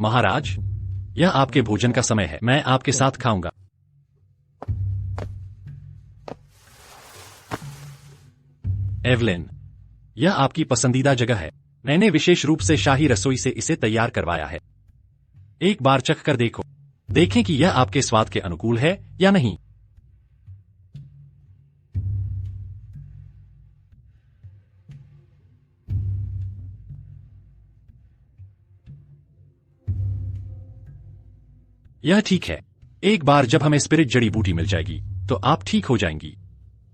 महाराज, यह आपके भोजन का समय है। मैं आपके साथ खाऊंगा। एवलिन, यह आपकी पसंदीदा जगह है। मैंने विशेष रूप से शाही रसोई से इसे तैयार करवाया है। एक बार चख कर देखो। देखें कि यह आपके स्वाद के अनुकूल है या नहीं। यह ठीक है। एक बार जब हमें स्पिरिट जड़ी बूटी मिल जाएगी तो आप ठीक हो जाएंगी।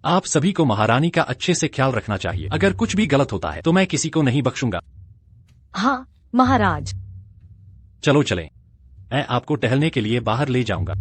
आप सभी को महारानी का अच्छे से ख्याल रखना चाहिए। अगर कुछ भी गलत होता है तो मैं किसी को नहीं बख्शूंगा। हाँ महाराज। चलो चलें। मैं आपको टहलने के लिए बाहर ले जाऊंगा।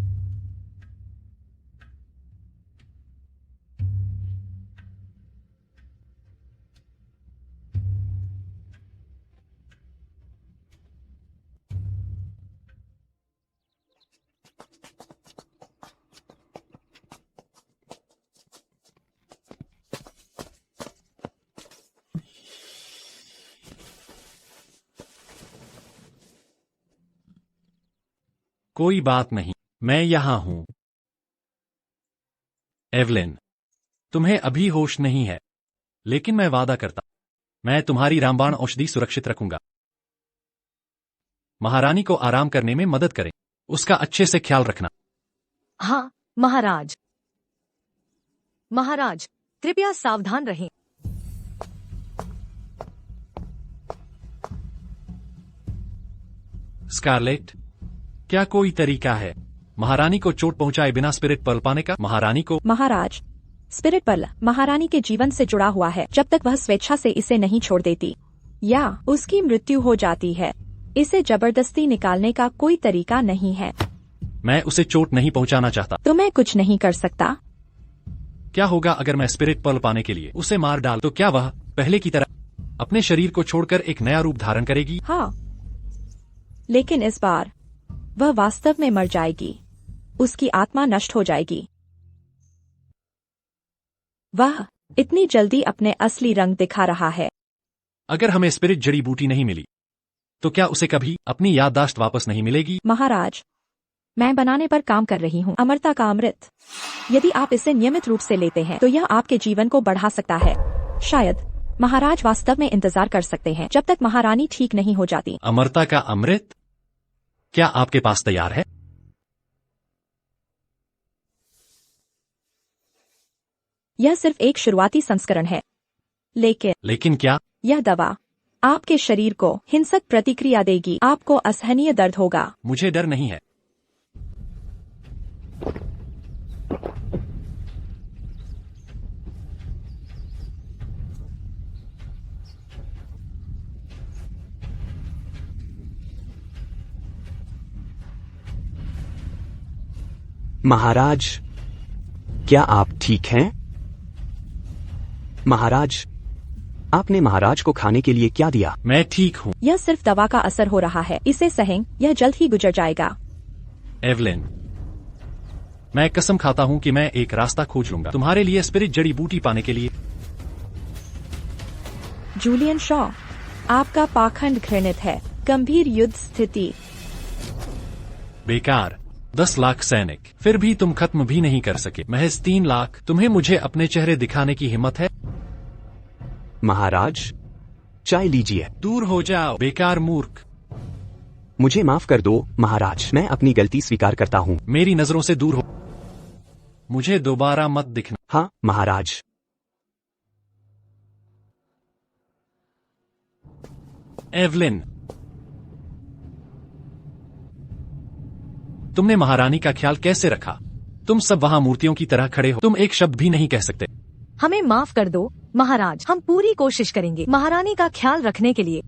कोई बात नहीं, मैं यहाँ हूँ। एवलिन, तुम्हें अभी होश नहीं है, लेकिन मैं वादा करता, मैं तुम्हारी रामबाण औषधि सुरक्षित रखूंगा। महारानी को आराम करने में मदद करें, उसका अच्छे से ख्याल रखना। हाँ महाराज। महाराज कृपया सावधान रहें। स्कारलेट, क्या कोई तरीका है महारानी को चोट पहुंचाए बिना स्पिरिट पर्ल पाने का? महारानी को? महाराज, स्पिरिट पर्ल महारानी के जीवन से जुड़ा हुआ है। जब तक वह स्वेच्छा से इसे नहीं छोड़ देती या उसकी मृत्यु हो जाती है, इसे जबरदस्ती निकालने का कोई तरीका नहीं है। मैं उसे चोट नहीं पहुंचाना चाहता। तो मैं कुछ नहीं कर सकता। क्या होगा अगर मैं स्पिरिट पर्ल पाने के लिए उसे मार डाल? तो क्या वह पहले की तरह अपने शरीर को छोड़कर एक नया रूप धारण करेगी? हाँ, लेकिन इस बार वह वास्तव में मर जाएगी। उसकी आत्मा नष्ट हो जाएगी। वह इतनी जल्दी अपने असली रंग दिखा रहा है। अगर हमें स्पिरिट जड़ी बूटी नहीं मिली, तो क्या उसे कभी अपनी याददाश्त वापस नहीं मिलेगी? महाराज, मैं बनाने पर काम कर रही हूँ, अमरता का अमृत। यदि आप इसे नियमित रूप से लेते हैं तो यह आपके जीवन को बढ़ा सकता है। शायद महाराज वास्तव में इंतजार कर सकते हैं जब तक महारानी ठीक नहीं हो जाती। अमरता का अमृत क्या आपके पास तैयार है? यह सिर्फ एक शुरुआती संस्करण है, लेकिन क्या यह दवा आपके शरीर को हिंसक प्रतिक्रिया देगी। आपको असहनीय दर्द होगा। मुझे डर नहीं है। महाराज, क्या आप ठीक हैं? महाराज, आपने महाराज को खाने के लिए क्या दिया? मैं ठीक हूँ। यह सिर्फ दवा का असर हो रहा है। इसे सहें, यह जल्द ही गुजर जाएगा। एवलिन, मैं कसम खाता हूँ कि मैं एक रास्ता खोज लूंगा तुम्हारे लिए स्पिरिट जड़ी बूटी पाने के लिए। जूलियन शॉ, आपका पाखंड घृणित है। गंभीर युद्ध स्थिति। बेकार। 10 लाख सैनिक, फिर भी तुम खत्म भी नहीं कर सके। महज 3 लाख। तुम्हें मुझे अपने चेहरे दिखाने की हिम्मत है? महाराज, चाय लीजिए। दूर हो जाओ, बेकार मूर्ख। मुझे माफ कर दो महाराज, मैं अपनी गलती स्वीकार करता हूँ। मेरी नजरों से दूर हो, मुझे दोबारा मत दिखना। हाँ महाराज। एवलिन, तुमने महारानी का ख्याल कैसे रखा? तुम सब वहां मूर्तियों की तरह खड़े हो, तुम एक शब्द भी नहीं कह सकते। हमें माफ कर दो महाराज, हम पूरी कोशिश करेंगे महारानी का ख्याल रखने के लिए।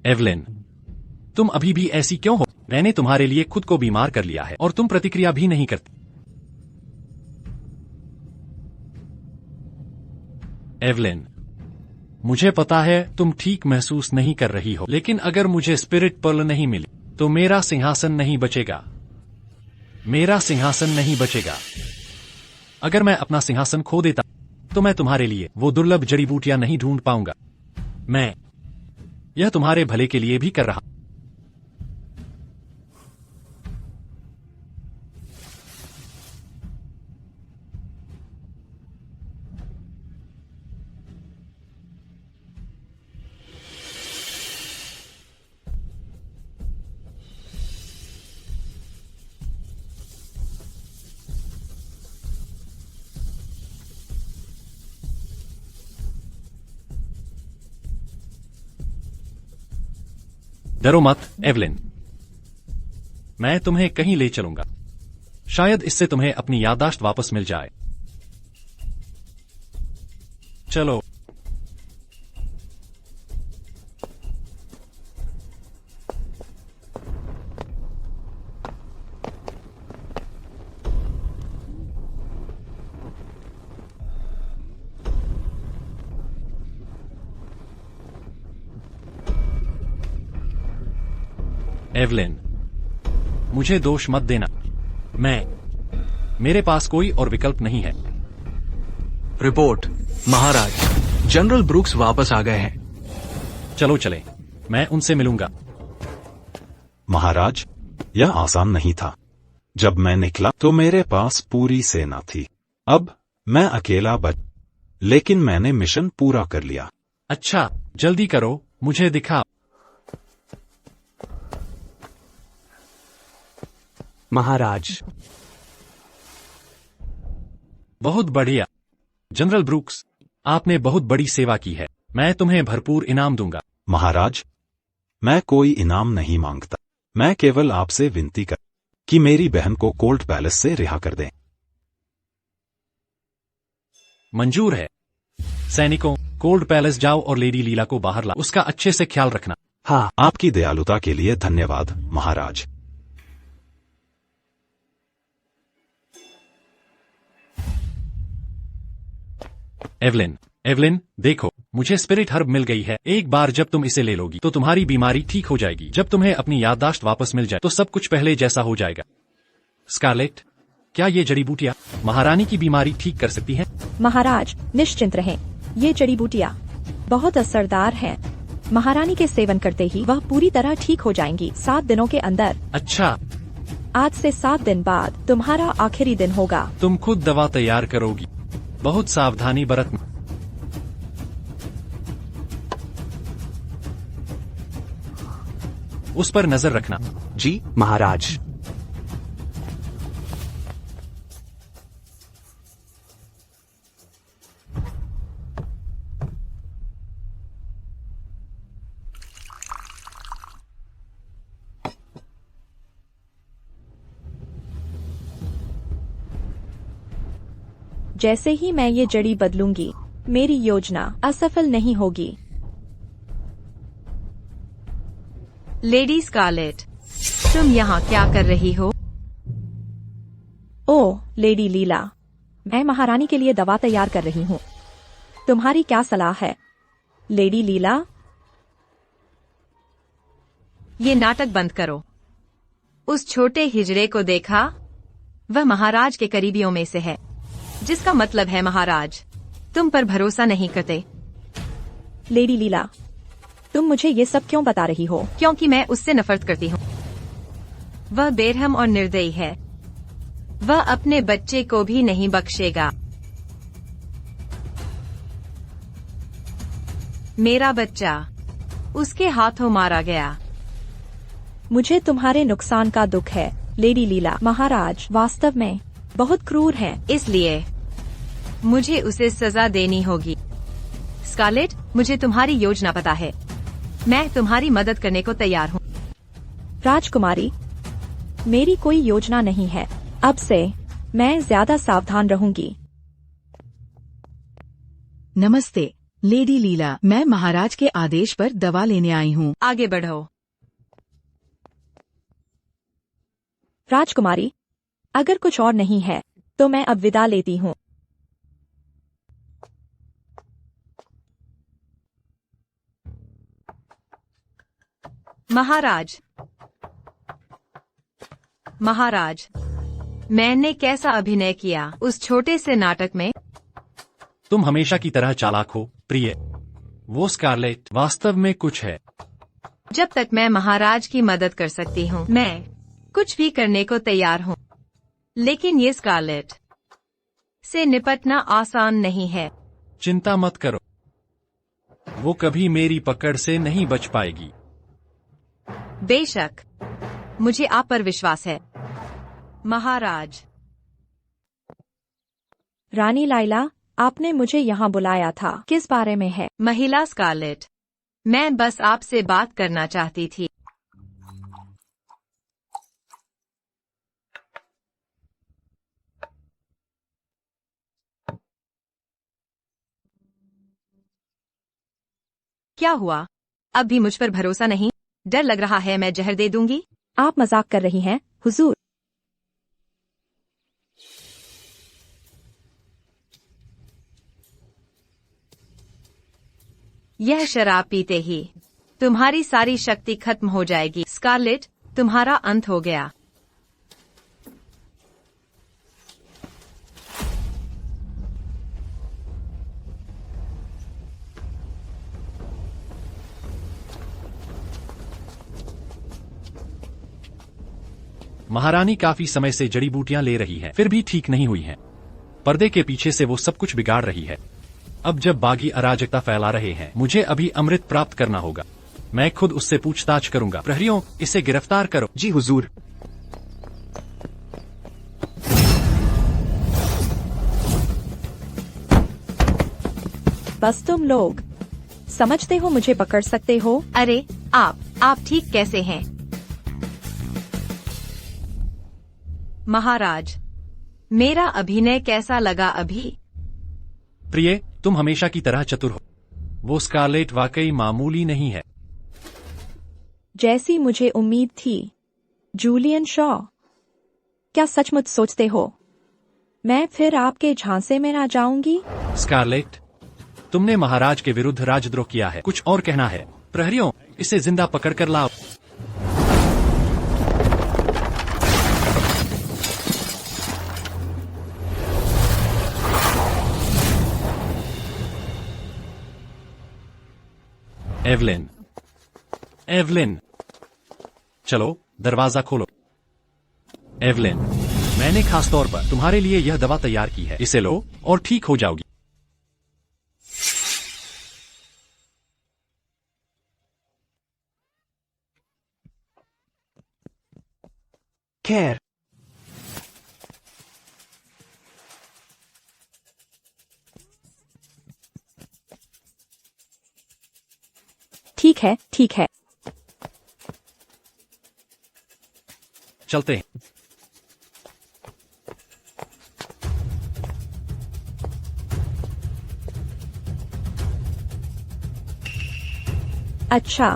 एवलिन, तुम अभी भी ऐसी क्यों हो? मैंने तुम्हारे लिए खुद को बीमार कर लिया है और तुम प्रतिक्रिया भी नहीं करती। एवलिन, मुझे पता है तुम ठीक महसूस नहीं कर रही हो, लेकिन अगर मुझे स्पिरिट पर्ल नहीं मिली तो मेरा सिंहासन नहीं बचेगा। मेरा सिंहासन नहीं बचेगा। अगर मैं अपना सिंहासन खो देता तो मैं तुम्हारे लिए वो दुर्लभ जड़ी बूटियां नहीं ढूंढ पाऊंगा। मैं यह तुम्हारे भले के लिए भी कर रहा। डरो मत एवलिन, मैं तुम्हें कहीं ले चलूंगा। शायद इससे तुम्हें अपनी याददाश्त वापस मिल जाए। चलो। एवलिन, मुझे दोष मत देना। मेरे पास कोई और विकल्प नहीं है। रिपोर्ट, महाराज, जनरल ब्रूक्स वापस आ गए हैं। चलो चलें, मैं उनसे मिलूंगा। महाराज, यह आसान नहीं था। जब मैं निकला तो मेरे पास पूरी सेना थी। अब मैं अकेला लेकिन मैंने मिशन पूरा कर लिया। अच्छा, जल्दी करो, मुझे दिखा। महाराज। बहुत बढ़िया। जनरल ब्रूक्स, आपने बहुत बड़ी सेवा की है। मैं तुम्हें भरपूर इनाम दूंगा। महाराज, मैं कोई इनाम नहीं मांगता। मैं केवल आपसे विनती कर कि मेरी बहन को कोल्ड पैलेस से रिहा कर दें। मंजूर है। सैनिकों, कोल्ड पैलेस जाओ और लेडी लीला को बाहर ला। उसका अच्छे से ख्याल रखना। हाँ। आपकी दयालुता के लिए धन्यवाद, महाराज। एवलिन, देखो, मुझे स्पिरिट हर्ब मिल गई है। एक बार जब तुम इसे ले लोगी तो तुम्हारी बीमारी ठीक हो जाएगी। जब तुम्हें अपनी याददाश्त वापस मिल जाए तो सब कुछ पहले जैसा हो जाएगा। स्कारलेट, क्या ये जड़ी बूटियाँ महारानी की बीमारी ठीक कर सकती हैं? महाराज, निश्चिंत रहें। ये जड़ी बूटियाँ बहुत असरदार हैं। महारानी के सेवन करते ही वह पूरी तरह ठीक हो जाएंगी 7 दिनों के अंदर। अच्छा। आज से 7 दिन बाद तुम्हारा आखिरी दिन होगा। तुम खुद दवा तैयार करोगी। बहुत सावधानी बरतना। उस पर नजर रखना। जी महाराज। जैसे ही मैं ये जड़ी बदलूंगी, मेरी योजना असफल नहीं होगी। लेडी स्कारलेट, तुम यहाँ क्या कर रही हो? ओह, लेडी लीला, मैं महारानी के लिए दवा तैयार कर रही हूँ। तुम्हारी क्या सलाह है, लेडी लीला? ये नाटक बंद करो। उस छोटे हिजड़े को देखा? वह महाराज के करीबियों में से है, जिसका मतलब है महाराज तुम पर भरोसा नहीं करते। लेडी लीला, तुम मुझे ये सब क्यों बता रही हो? क्योंकि मैं उससे नफरत करती हूँ। वह बेरहम और निर्दयी है। वह अपने बच्चे को भी नहीं बख्शेगा। मेरा बच्चा उसके हाथों मारा गया। मुझे तुम्हारे नुकसान का दुख है, लेडी लीला। महाराज वास्तव में बहुत क्रूर हैं, इसलिए मुझे उसे सजा देनी होगी। स्कारलेट, मुझे तुम्हारी योजना पता है। मैं तुम्हारी मदद करने को तैयार हूँ। राजकुमारी, मेरी कोई योजना नहीं है। अब से मैं ज्यादा सावधान रहूंगी। नमस्ते लेडी लीला, मैं महाराज के आदेश पर दवा लेने आई हूँ। आगे बढ़ो। राजकुमारी, अगर कुछ और नहीं है तो मैं अब विदा लेती हूँ। महाराज, मैंने कैसा अभिनय किया उस छोटे से नाटक में? तुम हमेशा की तरह चालाक हो, प्रिय। वो स्कारलेट वास्तव में कुछ है। जब तक मैं महाराज की मदद कर सकती हूँ, मैं कुछ भी करने को तैयार हूँ। लेकिन ये स्कारलेट से निपटना आसान नहीं है। चिंता मत करो, वो कभी मेरी पकड़ से नहीं बच पाएगी। बेशक, मुझे आप पर विश्वास है, महाराज। रानी लाइला, आपने मुझे यहाँ बुलाया था, किस बारे में है? महिला स्कारलेट, मैं बस आपसे बात करना चाहती थी। क्या हुआ? अब भी मुझ पर भरोसा नहीं? डर लग रहा है मैं जहर दे दूंगी? आप मजाक कर रही हैं, हुजूर। यह शराब पीते ही तुम्हारी सारी शक्ति खत्म हो जाएगी। स्कारलेट, तुम्हारा अंत हो गया। महारानी काफी समय से जड़ी बूटियां ले रही है, फिर भी ठीक नहीं हुई है। पर्दे के पीछे से वो सब कुछ बिगाड़ रही है। अब जब बागी अराजकता फैला रहे हैं, मुझे अभी अमृत प्राप्त करना होगा। मैं खुद उससे पूछताछ करूंगा। प्रहरियों, इसे गिरफ्तार करो। जी हुजूर। बस तुम लोग समझते हो मुझे पकड़ सकते हो? अरे आप ठीक कैसे हैं? महाराज, मेरा अभिनय कैसा लगा अभी? प्रिय, तुम हमेशा की तरह चतुर हो। वो स्कारलेट वाकई मामूली नहीं है। जैसी मुझे उम्मीद थी। जूलियन शॉ, क्या सचमुच सोचते हो मैं फिर आपके झांसे में ना जाऊंगी? स्कारलेट, तुमने महाराज के विरुद्ध राजद्रोह किया है। कुछ और कहना है? प्रहरियों, इसे जिंदा पकड़ कर लाओ। एवलिन, एवलिन, चलो दरवाजा खोलो। एवलिन, मैंने खास तौर पर तुम्हारे लिए यह दवा तैयार की है। इसे लो और ठीक हो जाओगी। खैर, ठीक है, ठीक है। चलते हैं। अच्छा,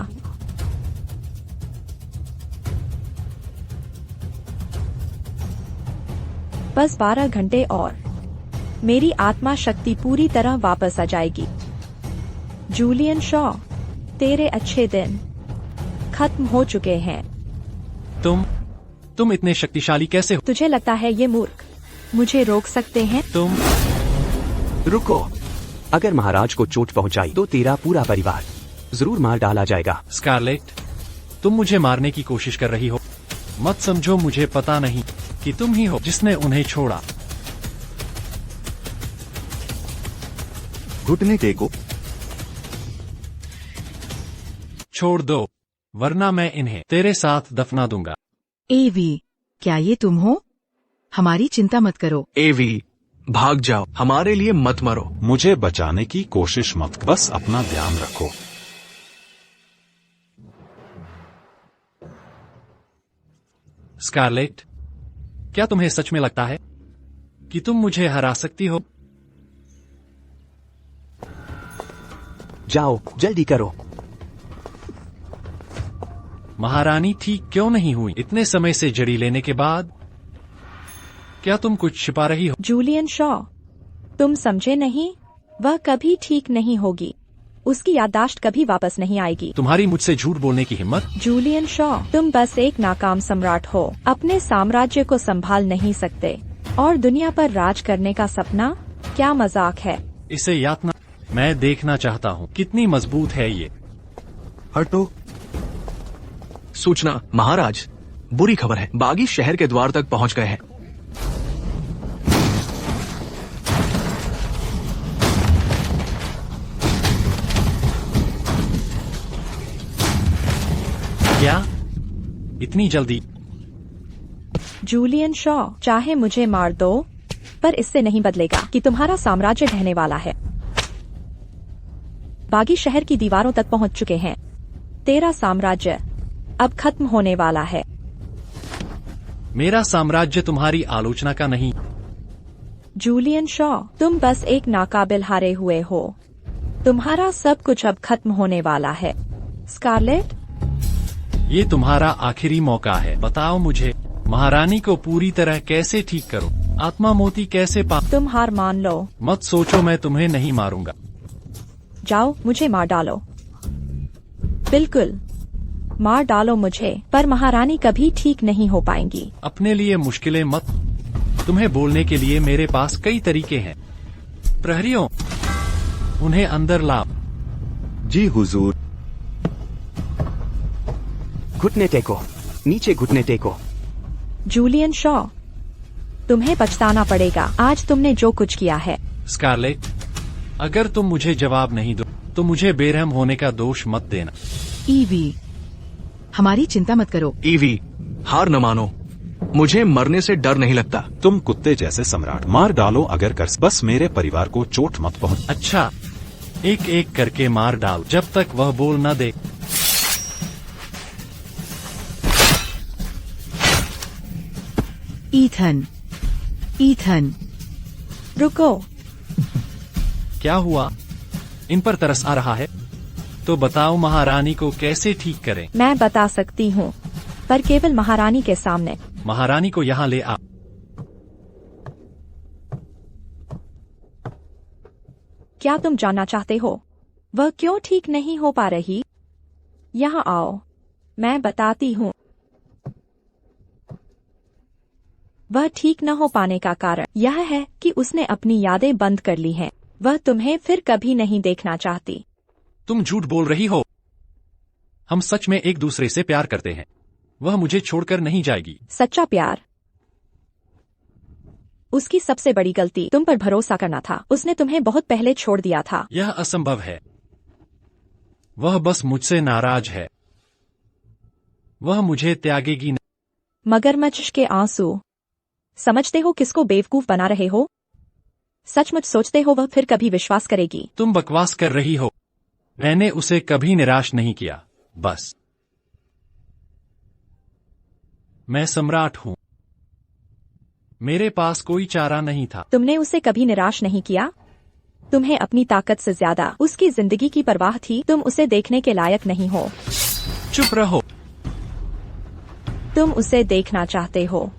बस 12 घंटे और मेरी आत्मा शक्ति पूरी तरह वापस आ जाएगी। जूलियन शॉ, तेरे अच्छे दिन खत्म हो चुके हैं। तुम इतने शक्तिशाली कैसे हो? तुझे लगता है ये मूर्ख मुझे रोक सकते हैं? तुम रुको। अगर महाराज को चोट पहुंचाई तो तेरा पूरा परिवार जरूर मार डाला जाएगा। स्कारलेट, तुम मुझे मारने की कोशिश कर रही हो। मत समझो मुझे पता नहीं कि तुम ही हो जिसने उन्हें छोड़ा। घुटने टेको। छोड़ दो, वरना मैं इन्हें तेरे साथ दफना दूंगा। एवी, क्या ये तुम हो? हमारी चिंता मत करो। एवी, भाग जाओ, हमारे लिए मत मरो। मुझे बचाने की कोशिश मत, बस अपना ध्यान रखो। स्कारलेट, क्या तुम्हें सच में लगता है कि तुम मुझे हरा सकती हो? जाओ, जल्दी करो। महारानी ठीक क्यों नहीं हुई इतने समय से जड़ी लेने के बाद? क्या तुम कुछ छिपा रही हो? जूलियन शॉ, तुम समझे नहीं, वह कभी ठीक नहीं होगी। उसकी याददाश्त कभी वापस नहीं आएगी। तुम्हारी मुझसे झूठ बोलने की हिम्मत? जूलियन शॉ, तुम बस एक नाकाम सम्राट हो। अपने साम्राज्य को संभाल नहीं सकते और दुनिया पर राज करने का सपना क्या मजाक है? इसे यातना मैं देखना चाहता हूँ कितनी मजबूत है ये। हटो। सूचना, महाराज, बुरी खबर है। बागी शहर के द्वार तक पहुंच गए हैं। क्या? इतनी जल्दी? जूलियन शॉ, चाहे मुझे मार दो, पर इससे नहीं बदलेगा कि तुम्हारा साम्राज्य ढहने वाला है। बागी शहर की दीवारों तक पहुंच चुके हैं। तेरा साम्राज्य अब खत्म होने वाला है। मेरा साम्राज्य तुम्हारी आलोचना का नहीं। जूलियन शॉ, तुम बस एक नाकाबिल हारे हुए हो। तुम्हारा सब कुछ अब खत्म होने वाला है। स्कारलेट, ये तुम्हारा आखिरी मौका है। बताओ मुझे, महारानी को पूरी तरह कैसे ठीक करो? आत्मा मोती कैसे पा? तुम हार मान लो। मत सोचो मैं तुम्हें नहीं मारूंगा। जाओ, मुझे मार डालो। बिल्कुल, मार डालो मुझे, पर महारानी कभी ठीक नहीं हो पाएंगी। अपने लिए मुश्किलें मत। तुम्हें बोलने के लिए मेरे पास कई तरीके हैं। प्रहरियों, उन्हें अंदर लाओ। जी हुजूर। घुटने टेको, नीचे घुटने टेको। जूलियन शॉ, तुम्हें पछताना पड़ेगा आज तुमने जो कुछ किया है। स्कारलेट, अगर तुम मुझे जवाब नहीं दो तो मुझे बेरहम होने का दोष मत देना। ईवी, हमारी चिंता मत करो। ईवी, हार न मानो, मुझे मरने से डर नहीं लगता। तुम कुत्ते जैसे सम्राट, मार डालो अगर कर, बस मेरे परिवार को चोट मत पहुंच। अच्छा, एक एक करके मार डाल जब तक वह बोल न दे। ईथन, ईथन, रुको, क्या हुआ? इन पर तरस आ रहा है? तो बताओ महारानी को कैसे ठीक करें। मैं बता सकती हूँ, पर केवल महारानी के सामने। महारानी को यहाँ ले आ। क्या तुम जानना चाहते हो वह क्यों ठीक नहीं हो पा रही? यहाँ आओ, मैं बताती हूँ। वह ठीक न हो पाने का कारण यह है कि उसने अपनी यादें बंद कर ली हैं। वह तुम्हें फिर कभी नहीं देखना चाहती। तुम झूठ बोल रही हो। हम सच में एक दूसरे से प्यार करते हैं। वह मुझे छोड़कर नहीं जाएगी। सच्चा प्यार? उसकी सबसे बड़ी गलती तुम पर भरोसा करना था। उसने तुम्हें बहुत पहले छोड़ दिया था। यह असंभव है। वह बस मुझसे नाराज है। वह मुझे त्यागेगी नहीं। मगरमच्छ के आंसू। समझते हो किसको बेवकूफ बना रहे हो? सचमुच सोचते हो वह फिर कभी विश्वास करेगी? तुम बकवास कर रही हो। मैंने उसे कभी निराश नहीं किया। बस मैं सम्राट हूँ। मेरे पास कोई चारा नहीं था। तुमने उसे कभी निराश नहीं किया? तुम्हें अपनी ताकत से ज्यादा उसकी जिंदगी की परवाह थी। तुम उसे देखने के लायक नहीं हो। चुप रहो। तुम उसे देखना चाहते हो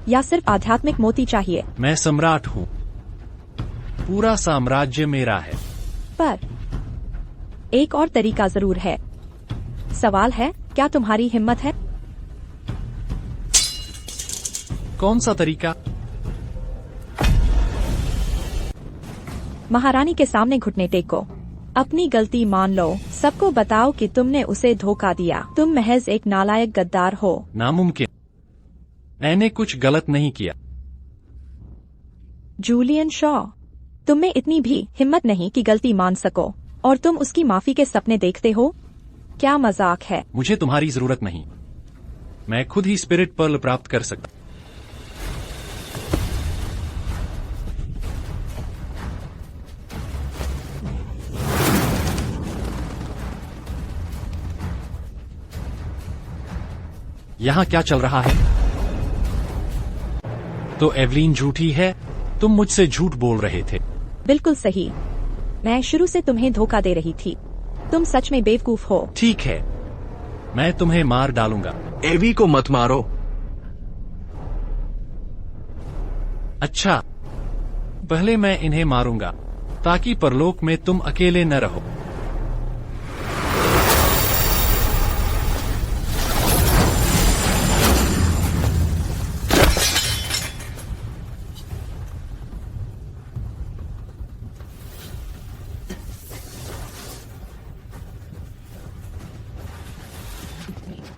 या सिर्फ आध्यात्मिक मोती चाहिए? मैं सम्राट हूँ। पूरा साम्राज्य मेरा है। पर एक और तरीका जरूर है। सवाल है, क्या तुम्हारी हिम्मत है? कौन सा तरीका? महारानी के सामने घुटने टेको। अपनी गलती मान लो। सबको बताओ कि तुमने उसे धोखा दिया। तुम महज एक नालायक गद्दार हो। नामुमकिन। मैंने कुछ गलत नहीं किया। जूलियन शॉ, तुम में इतनी भी हिम्मत नहीं कि गलती मान सको, और तुम उसकी माफी के सपने देखते हो? क्या मजाक है? मुझे तुम्हारी जरूरत नहीं। मैं खुद ही स्पिरिट पर्ल प्राप्त कर सकता। यहाँ क्या चल रहा है? तो एवलीन झूठी है। तुम मुझसे झूठ बोल रहे थे। बिल्कुल सही। मैं शुरू से तुम्हें धोखा दे रही थी। तुम सच में बेवकूफ हो। ठीक है, मैं तुम्हें मार डालूंगा। एवी को मत मारो। अच्छा, पहले मैं इन्हें मारूंगा ताकि परलोक में तुम अकेले न रहो।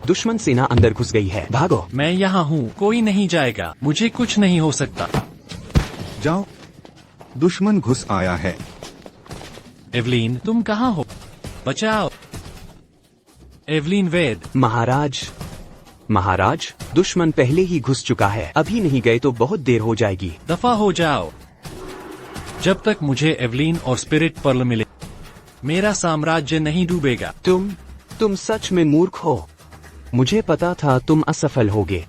दुश्मन सेना अंदर घुस गई है। भागो। मैं यहाँ हूँ, कोई नहीं जाएगा। मुझे कुछ नहीं हो सकता। जाओ, दुश्मन घुस आया है। एवलीन, तुम कहाँ हो? बचाओ। एवलीन वेद। महाराज, दुश्मन पहले ही घुस चुका है। अभी नहीं गए तो बहुत देर हो जाएगी। दफा हो जाओ। जब तक मुझे एवलीन और स्पिरिट पर्ल मिले, मेरा साम्राज्य नहीं डूबेगा। तुम सच में मूर्ख हो। मुझे पता था तुम असफल होगे।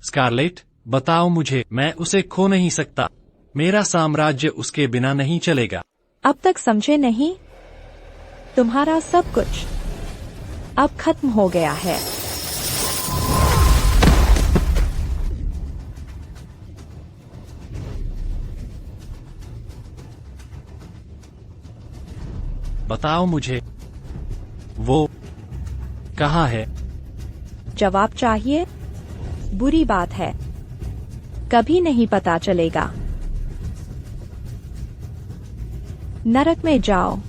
स्कारलेट, बताओ मुझे। मैं उसे खो नहीं सकता। मेरा साम्राज्य उसके बिना नहीं चलेगा। अब तक समझे नहीं? तुम्हारा सब कुछ अब खत्म हो गया है। बताओ मुझे, वो कहाँ है? जवाब चाहिए? बुरी बात है, कभी नहीं पता चलेगा। नरक में जाओ।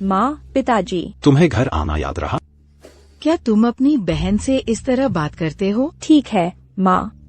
माँ, पिताजी। तुम्हें घर आना याद रहा? क्या तुम अपनी बहन से इस तरह बात करते हो? ठीक है माँ।